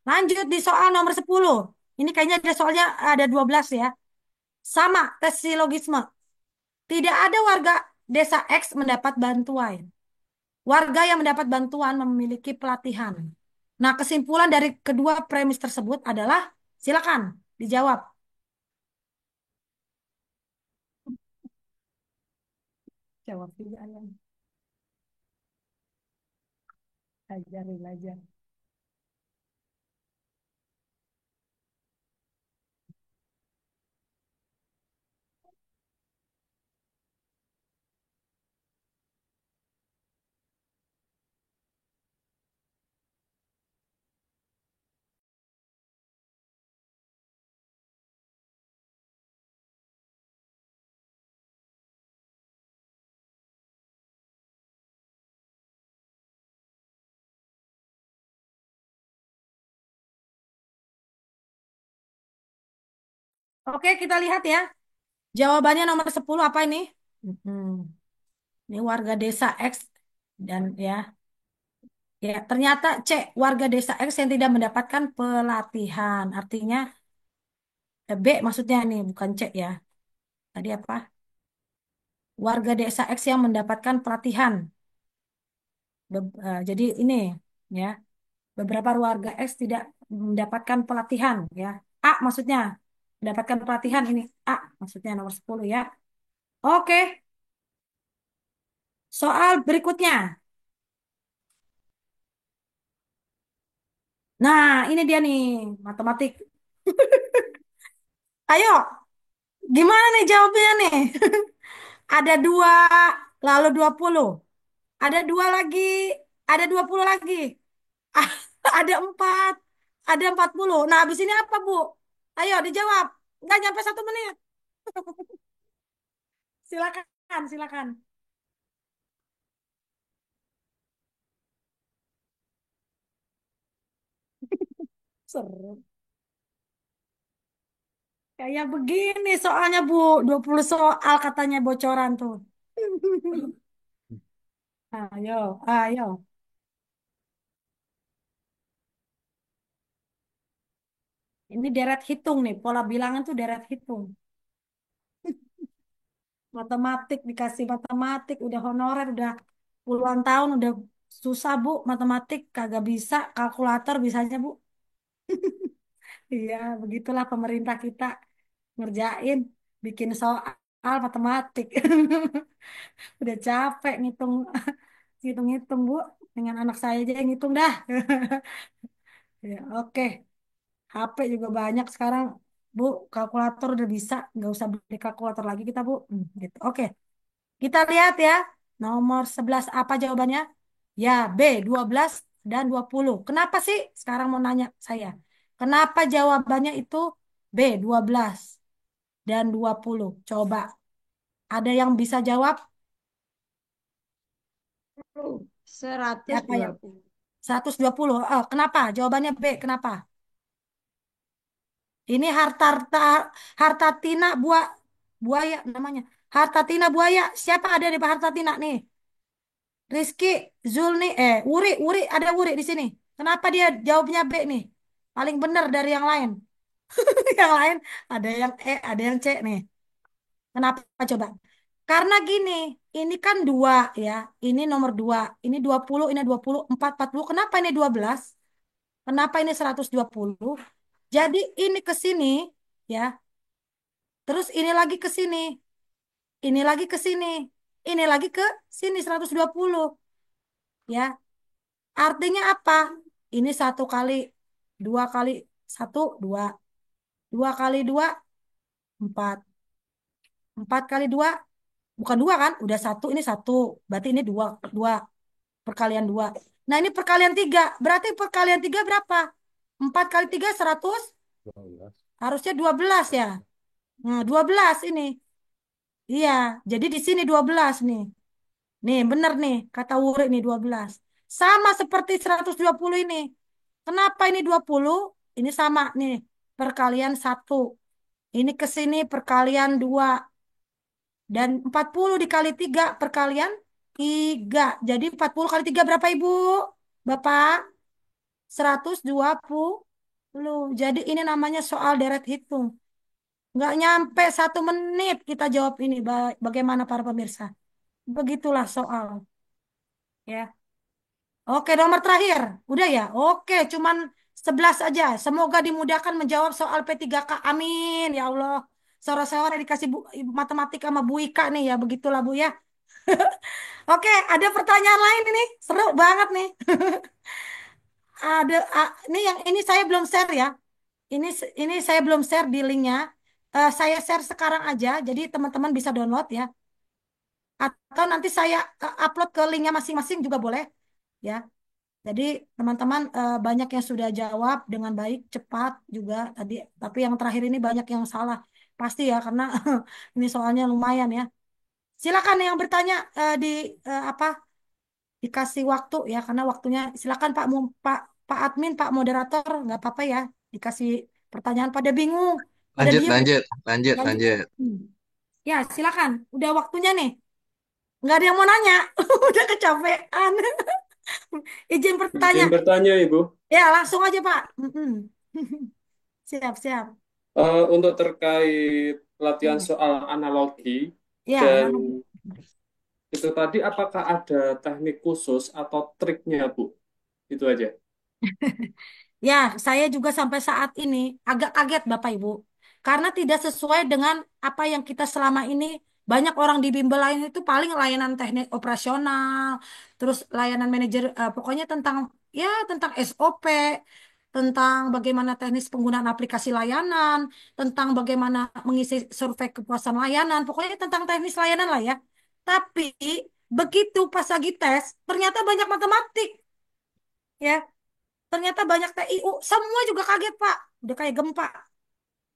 Lanjut di soal nomor 10. Ini kayaknya ada soalnya ada 12 ya. Sama tes silogisme. Tidak ada warga desa X mendapat bantuan. Warga yang mendapat bantuan memiliki pelatihan. Nah, kesimpulan dari kedua premis tersebut adalah silakan dijawab. Jawab juga ayam. Ajarin aja. Oke, kita lihat ya. Jawabannya nomor 10 apa ini? Hmm. Ini warga desa X dan ya, ya ternyata C warga desa X yang tidak mendapatkan pelatihan. Artinya B maksudnya nih bukan C ya. Tadi apa? Warga desa X yang mendapatkan pelatihan. Jadi ini ya, beberapa warga X tidak mendapatkan pelatihan ya. A maksudnya mendapatkan pelatihan ini A maksudnya nomor 10 ya. Oke, soal berikutnya. Nah, ini dia nih, matematik. Ayo, gimana nih jawabnya nih? Ada dua, lalu 20. Ada dua lagi, ada 20 lagi. Ada empat, ada 40. Nah, habis ini apa, Bu? Ayo, dijawab. Nggak nyampe 1 menit. Silakan, silakan. Seru. Kayak begini soalnya, Bu. 20 soal katanya bocoran tuh. Ayo, ayo. Ini deret hitung nih, pola bilangan tuh deret hitung. Matematik dikasih matematik, udah honorer, udah puluhan tahun, udah susah Bu, matematik kagak bisa, kalkulator bisanya Bu. Iya, begitulah pemerintah kita ngerjain, bikin soal matematik. Udah capek ngitung, ngitung-ngitung Bu, dengan anak saya aja yang ngitung dah. Ya, oke. HP juga banyak sekarang, Bu. Kalkulator udah bisa, nggak usah beli kalkulator lagi kita, Bu. Gitu. Oke, kita lihat ya. Nomor 11 apa jawabannya? Ya, B, 12 dan 20. Kenapa sih? Sekarang mau nanya saya. Kenapa jawabannya itu B, 12 dan 20? Coba, ada yang bisa jawab? Seratus Siapa dua yang? puluh 120. Kenapa? Jawabannya B, kenapa? Ini harta tina buaya namanya. Harta tina buaya. Siapa ada di harta tina nih? Rizky, Zulni, Wuri ada Wuri di sini. Kenapa dia jawabnya B nih? Paling benar dari yang lain. Yang lain ada yang E, ada yang C nih. Kenapa coba? Karena gini, ini kan dua ya. Ini nomor dua. Ini 20, ini 20, 40. Kenapa ini 12? Kenapa ini 120? Jadi ini ke sini ya. Terus ini lagi ke sini. Ini lagi ke sini. Ini lagi ke sini 120 ya. Artinya apa? Ini satu kali, dua kali, satu, dua. Dua kali dua, empat. Empat kali dua, bukan dua kan? Udah satu, ini satu. Berarti ini dua, dua. Perkalian dua. Nah ini perkalian tiga. Berarti perkalian tiga berapa? Empat kali tiga, 100. Harusnya 12 ya. Nah 12 ini. Iya, jadi di sini 12 nih. Nih, bener nih, kata Wuri nih 12. Sama seperti 120 ini. Kenapa ini 20? Ini sama nih, perkalian satu. Ini ke sini perkalian 2. Dan 40 dikali 3 perkalian 3. Jadi 40 kali 3 berapa Ibu? Bapak? 120. Jadi ini namanya soal deret hitung. Nggak nyampe 1 menit kita jawab ini. Bagaimana para pemirsa? Begitulah soal. Ya. Oke, nomor terakhir. Udah ya? Oke, cuman 11 aja. Semoga dimudahkan menjawab soal P3K. Amin. Ya Allah. Sore-sore dikasih matematika sama Bu Ika nih ya. Begitulah Bu ya. Oke, ada pertanyaan lain ini. Seru banget nih. Ini yang ini saya belum share ya. Ini saya belum share di linknya. Saya share sekarang aja. Jadi teman-teman bisa download ya. Atau nanti saya upload ke linknya masing-masing juga boleh. Ya. Jadi teman-teman banyak yang sudah jawab dengan baik, cepat juga tadi. Tapi yang terakhir ini banyak yang salah. Pasti ya karena ini soalnya lumayan ya. Silakan yang bertanya di apa dikasih waktu ya karena waktunya. Silakan Pak admin, Pak moderator nggak apa-apa ya dikasih pertanyaan pada bingung, pada Lanjut, diem. lanjut, lanjut, Lanjut. lanjut. Ya silakan. Udah waktunya nih. Nggak ada yang mau nanya. Udah kecapean. Izin bertanya. Izin bertanya, Ibu. Ya, langsung aja, Pak. Mm-mm. Siap, siap. Untuk terkait latihan Hmm. soal analogi Ya, dan nah, itu tadi, apakah ada teknik khusus atau triknya, Bu? Itu aja. ya, saya juga sampai saat ini agak kaget, Bapak Ibu, karena tidak sesuai dengan apa yang kita selama ini banyak orang di bimbel lain itu paling layanan teknik operasional, terus layanan manajer, pokoknya tentang ya tentang SOP, tentang bagaimana teknis penggunaan aplikasi layanan, tentang bagaimana mengisi survei kepuasan layanan, pokoknya tentang teknis layanan lah ya. Tapi begitu pas lagi tes, ternyata banyak matematik, ya. Ternyata banyak TIU. Semua juga kaget, Pak. Udah kayak gempa.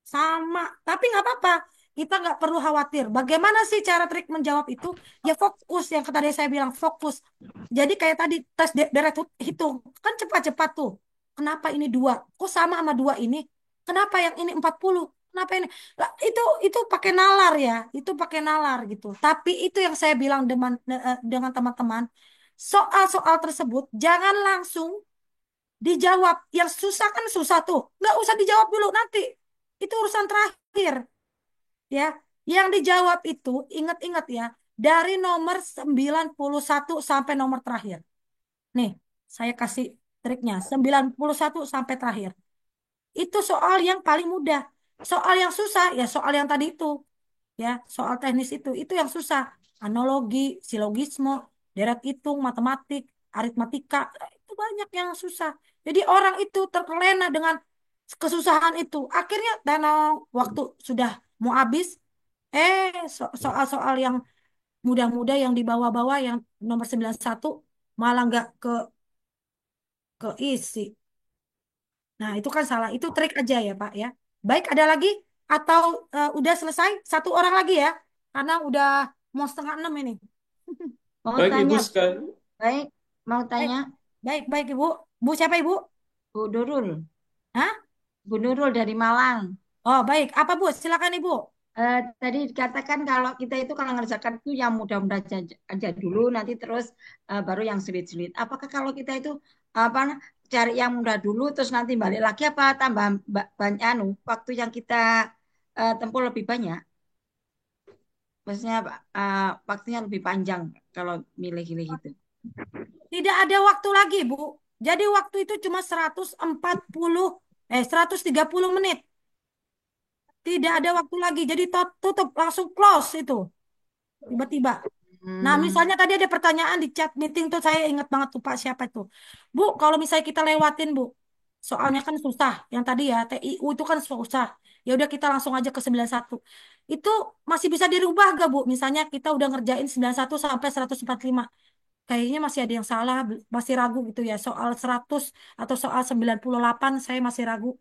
Sama. Tapi nggak apa-apa. Kita nggak perlu khawatir. Bagaimana sih cara trik menjawab itu? Ya fokus. Yang tadi saya bilang fokus. Jadi kayak tadi tes deret hitung. Kan cepat-cepat tuh. Kenapa ini 2? Kok sama 2 ini? Kenapa yang ini 40? Kenapa ini? Lah, itu pakai nalar ya. Itu pakai nalar gitu. Tapi itu yang saya bilang dengan teman-teman. Soal-soal tersebut jangan langsung dijawab. Yang susah kan susah tuh. Nggak usah dijawab dulu nanti. Itu urusan terakhir. Ya. Yang dijawab itu, ingat-ingat ya, dari nomor 91 sampai nomor terakhir. Nih, saya kasih triknya. 91 sampai terakhir. Itu soal yang paling mudah. Soal yang susah, ya soal yang tadi itu. Ya, soal teknis itu yang susah. Analogi, silogisme, deret hitung, matematik, aritmatika, itu banyak yang susah. Jadi orang itu terlena dengan kesusahan itu. Akhirnya dana waktu sudah mau habis, soal-soal yang mudah-mudah yang dibawa-bawa yang nomor 91 malah nggak keisi. Nah, itu kan salah. Itu trik aja ya, Pak ya. Baik, ada lagi atau udah selesai? Satu orang lagi ya. Karena udah mau 5:30 ini. Mau Baik, Ibu tanya, sekali. baik, mau Baik, tanya, baik, baik, Ibu. Bu siapa, Ibu? Bu Nurul, Hah? Bu Nurul dari Malang. Oh, baik. Apa, Bu? Silakan, Ibu. Tadi dikatakan kalau kita itu kalau ngerjakan itu yang mudah-mudah aja dulu, nanti terus baru yang sulit-sulit. Apakah kalau kita itu apa cari yang mudah dulu, terus nanti balik lagi apa tambah banyak waktu yang kita tempuh lebih banyak? Maksudnya waktunya lebih panjang kalau milih-milih itu. Tidak ada waktu lagi, Bu. Jadi waktu itu cuma 130 menit. Tidak ada waktu lagi. Jadi tutup, langsung close itu. Tiba-tiba. Nah, Hmm. misalnya tadi ada pertanyaan di chat meeting tuh saya ingat banget tuh Pak siapa itu. Bu, kalau misalnya kita lewatin Bu, soalnya kan susah. Yang tadi ya TIU itu kan susah. Ya udah kita langsung aja ke 91. Itu masih bisa dirubah gak Bu? Misalnya kita udah ngerjain 91 sampai 145. Kayaknya masih ada yang salah, masih ragu gitu ya. Soal 100 atau soal 98 saya masih ragu.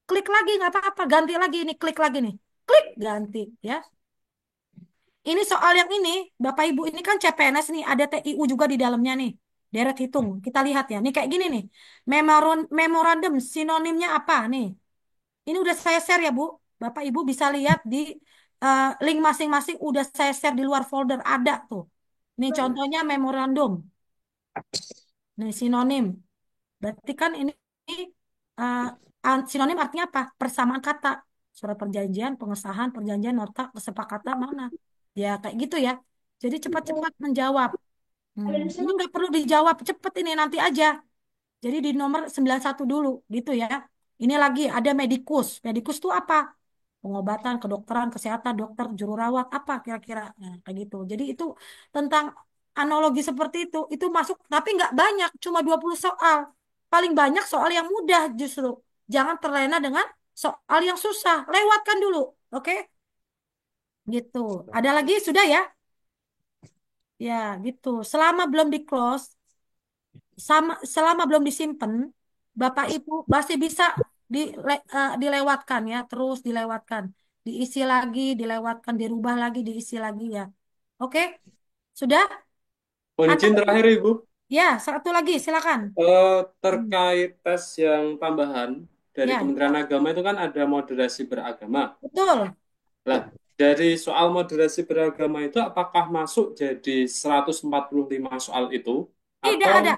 Klik lagi nggak apa-apa, ganti lagi ini, klik lagi nih. Klik ganti ya. Ini soal yang ini, Bapak Ibu ini kan CPNS nih, ada TIU juga di dalamnya nih. Deret hitung. Kita lihat ya. Nih kayak gini nih. Memorandum sinonimnya apa nih? Ini udah saya share ya, Bu. Bapak Ibu bisa lihat di link masing-masing udah saya share di luar folder ada tuh. Nih contohnya memorandum. Nih sinonim. Berarti kan ini uh, sinonim artinya apa? Persamaan kata. Surat perjanjian, pengesahan, perjanjian, nota, kesepakatan mana? Ya kayak gitu ya. Jadi cepat-cepat menjawab. Ini nggak perlu dijawab cepet ini nanti aja. Jadi di nomor 91 dulu gitu ya. Ini lagi ada medikus. Medikus itu apa? Pengobatan, kedokteran, kesehatan, dokter, juru rawat, apa kira-kira. Nah, kayak gitu. Jadi itu tentang analogi seperti itu. Itu masuk, tapi nggak banyak, cuma 20 soal. Paling banyak soal yang mudah justru. Jangan terlena dengan soal yang susah. Lewatkan dulu. Oke? Gitu. Ada lagi? Sudah ya? Ya, gitu. Selama belum di close, selama belum disimpan, Bapak Ibu masih bisa dilewatkan ya, terus dilewatkan, diisi lagi, dilewatkan, dirubah lagi, diisi lagi ya. Oke, sudah? Mohon Atau izin terakhir Ibu, ya, satu lagi, silakan. Hmm. terkait tes yang tambahan dari Ya, Kementerian Agama itu kan ada moderasi beragama. betul. Lah, dari soal moderasi beragama itu apakah masuk jadi 145 soal itu Tidak atau ada.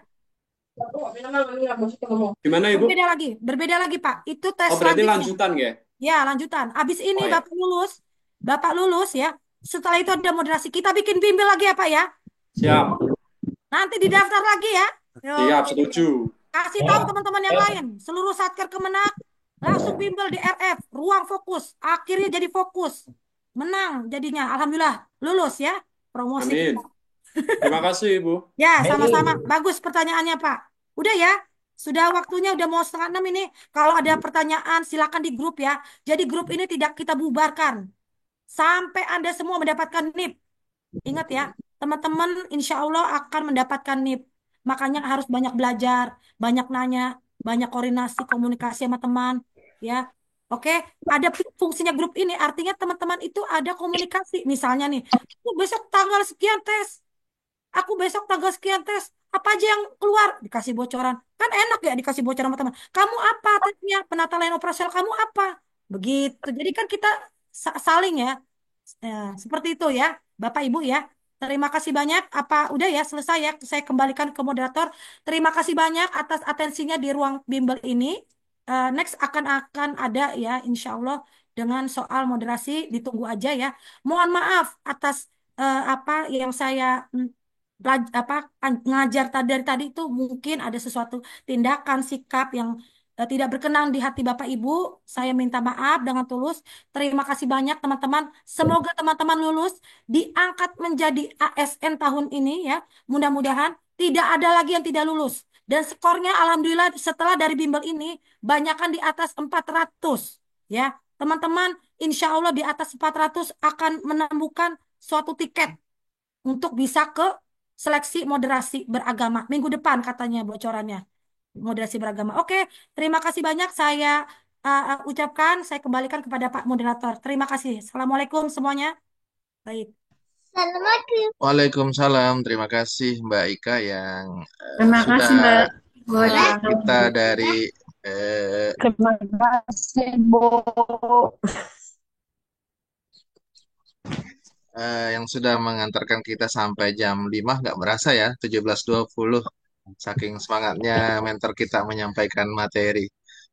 gimana Ibu? Berbeda lagi Pak. Itu tes Oh, berarti selanjutnya. lanjutan ya? Ya, lanjutan. Habis ini Oh ya, Bapak lulus ya. Setelah itu ada moderasi. Kita bikin bimbel lagi ya Pak ya. siap. Nanti didaftar lagi ya. Yo, Siap, setuju. kasih tahu teman-teman yang lain. Seluruh Satker Kemenak langsung bimbel di RF, ruang fokus. Akhirnya jadi fokus. Menang jadinya. Alhamdulillah lulus ya. Promosi kita. Amin. Terima kasih Ibu. Ya, sama-sama. Bagus pertanyaannya, Pak. Udah ya. Sudah waktunya udah mau setengah enam ini. Kalau ada pertanyaan silakan di grup ya. Jadi grup ini tidak kita bubarkan. Sampai Anda semua mendapatkan NIP. Ingat ya, teman-teman insya Allah akan mendapatkan NIP. Makanya harus banyak belajar, banyak nanya, banyak koordinasi, komunikasi sama teman. Ya, oke. Ada fungsinya grup ini, artinya teman-teman itu ada komunikasi. Misalnya nih, "Oh, besok tanggal sekian tes. Aku besok tanggal sekian tes. Apa aja yang keluar?" Dikasih bocoran. Kan enak ya dikasih bocoran sama teman. "Kamu apa tesnya? Penata lain operasional kamu apa?" Begitu. Jadi kan kita saling ya. Seperti itu ya, Bapak Ibu ya. Terima kasih banyak. Apa udah ya selesai ya? Saya kembalikan ke moderator. Terima kasih banyak atas atensinya di ruang bimbel ini. Next akan ada ya, insya Allah dengan soal moderasi ditunggu aja ya. Mohon maaf atas apa yang saya ngajar dari tadi itu mungkin ada sesuatu tindakan sikap yang tidak berkenan di hati Bapak Ibu. Saya minta maaf dengan tulus. Terima kasih banyak teman-teman. Semoga teman-teman lulus diangkat menjadi ASN tahun ini ya. Mudah-mudahan tidak ada lagi yang tidak lulus. Dan skornya alhamdulillah setelah dari bimbel ini banyakkan di atas 400 ya. Teman-teman insya Allah di atas 400 akan menemukan suatu tiket untuk bisa ke seleksi moderasi beragama. Minggu depan katanya bocorannya. Moderasi beragama. Oke, terima kasih banyak saya ucapkan, saya kembalikan kepada Pak Moderator. Terima kasih. Assalamualaikum semuanya. Baik. Waalaikumsalam. Terima kasih Mbak Ika yang Terima kasih sudah Mbak. mendidik Boleh. kita dari eh, Terima kasih, Bu. yang sudah mengantarkan kita sampai jam 5 nggak berasa ya 17.20 saking semangatnya mentor kita menyampaikan materi.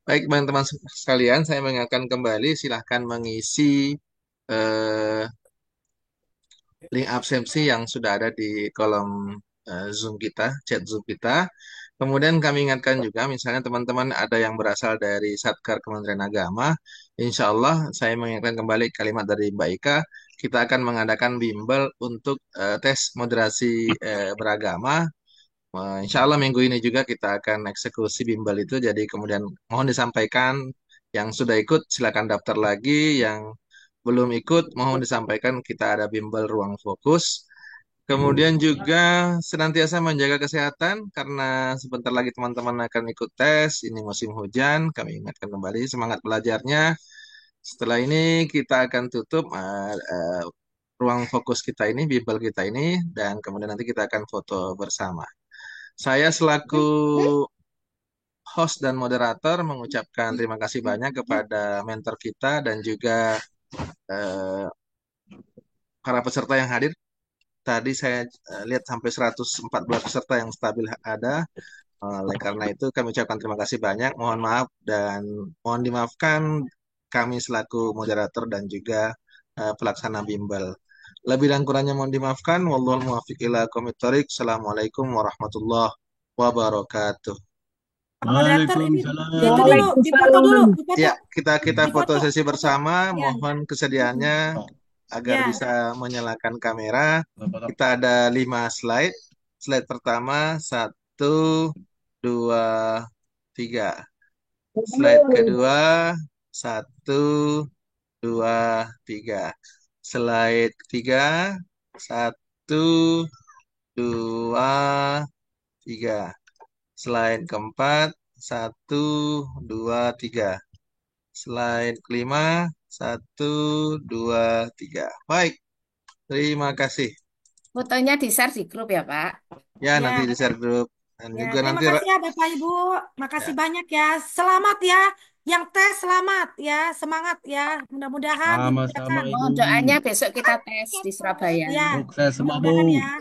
Baik teman-teman sekalian, saya mengingatkan kembali silahkan mengisi eh, link absensi yang sudah ada di kolom Zoom kita, chat Zoom kita. Kemudian kami ingatkan juga, misalnya teman-teman ada yang berasal dari Satker Kementerian Agama, insya Allah saya mengingatkan kembali kalimat dari Mbak Ika, kita akan mengadakan bimbel untuk tes moderasi beragama. Insya Allah minggu ini juga kita akan eksekusi bimbel itu, jadi kemudian mohon disampaikan yang sudah ikut silakan daftar lagi, yang belum ikut mohon disampaikan kita ada bimbel ruang fokus. Kemudian juga senantiasa menjaga kesehatan karena sebentar lagi teman-teman akan ikut tes. Ini musim hujan, kami ingatkan kembali semangat belajarnya. Setelah ini kita akan tutup ruang fokus kita ini, bimbel kita ini, dan kemudian nanti kita akan foto bersama. Saya selaku host dan moderator mengucapkan terima kasih banyak kepada mentor kita dan juga eh, para peserta yang hadir. tadi saya lihat sampai 114 peserta yang stabil ada. Oleh karena itu kami ucapkan terima kasih banyak. Mohon maaf dan mohon dimaafkan kami selaku moderator dan juga pelaksana bimbel. Lebih dan kurangnya mohon dimaafkan. Wallahul muwaffiq ila aqwamit thoriq. Assalamualaikum warahmatullahi wabarakatuh. Pak moderator ini itu Waalaikumsalam. dulu, dipoto dulu, dipoto, Ya, kita foto dipoto, sesi dipoto. bersama. Ya, Mohon kesediaannya agar ya. bisa menyalakan kamera. Kita ada 5 slide. Slide pertama, 1, 2, 3. Slide kedua, 1, 2, 3. Slide ketiga, 1, 2, 3. Slide keempat, 1, 2, 3. Slide kelima, 1, 2, 3. Baik, terima kasih. Fotonya di-share di grup ya, Pak. Ya, Ya, nanti di share grup. Dan ya. juga Terima nanti, kasih ya Bapak Ibu, makasih ya, banyak ya. Selamat ya, yang tes selamat ya, semangat ya. Mudah-mudahan Sama-sama dimudahkan. Oh, Ibu. doanya besok kita tes di Surabaya. Ya, Sukses semua, Bu. mudah-mudahan ya.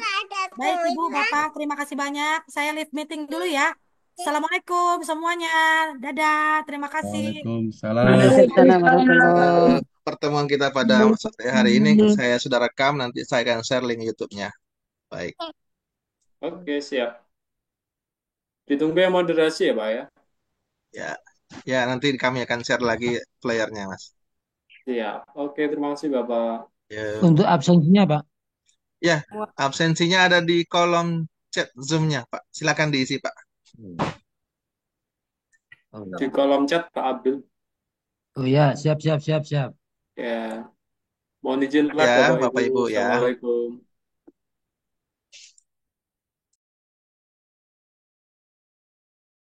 Baik Ibu, Bapak, terima kasih banyak. Saya leave meeting dulu ya. Assalamualaikum semuanya. Dadah, terima kasih. Waalaikumsalam. Waalaikumsalam warahmatullahi. pertemuan kita pada sore hari ini saya sudah rekam, nanti saya akan share link YouTube-nya. Baik. Oke, siap. Ditunggu yang moderasi ya, Pak ya. Ya, ya nanti kami akan share lagi playernya, Mas. Siap. Oke, terima kasih Bapak. Ya, Untuk absensinya, Pak. ya, absensinya ada di kolom chat Zoom-nya, Pak. Silakan diisi, Pak. Di kolom chat Pak Abdul. Oh ya, siap, siap, siap, siap. Ya. Mohon izin Ya, Bapak Bapak Ibu. Ibu ya. Assalamualaikum.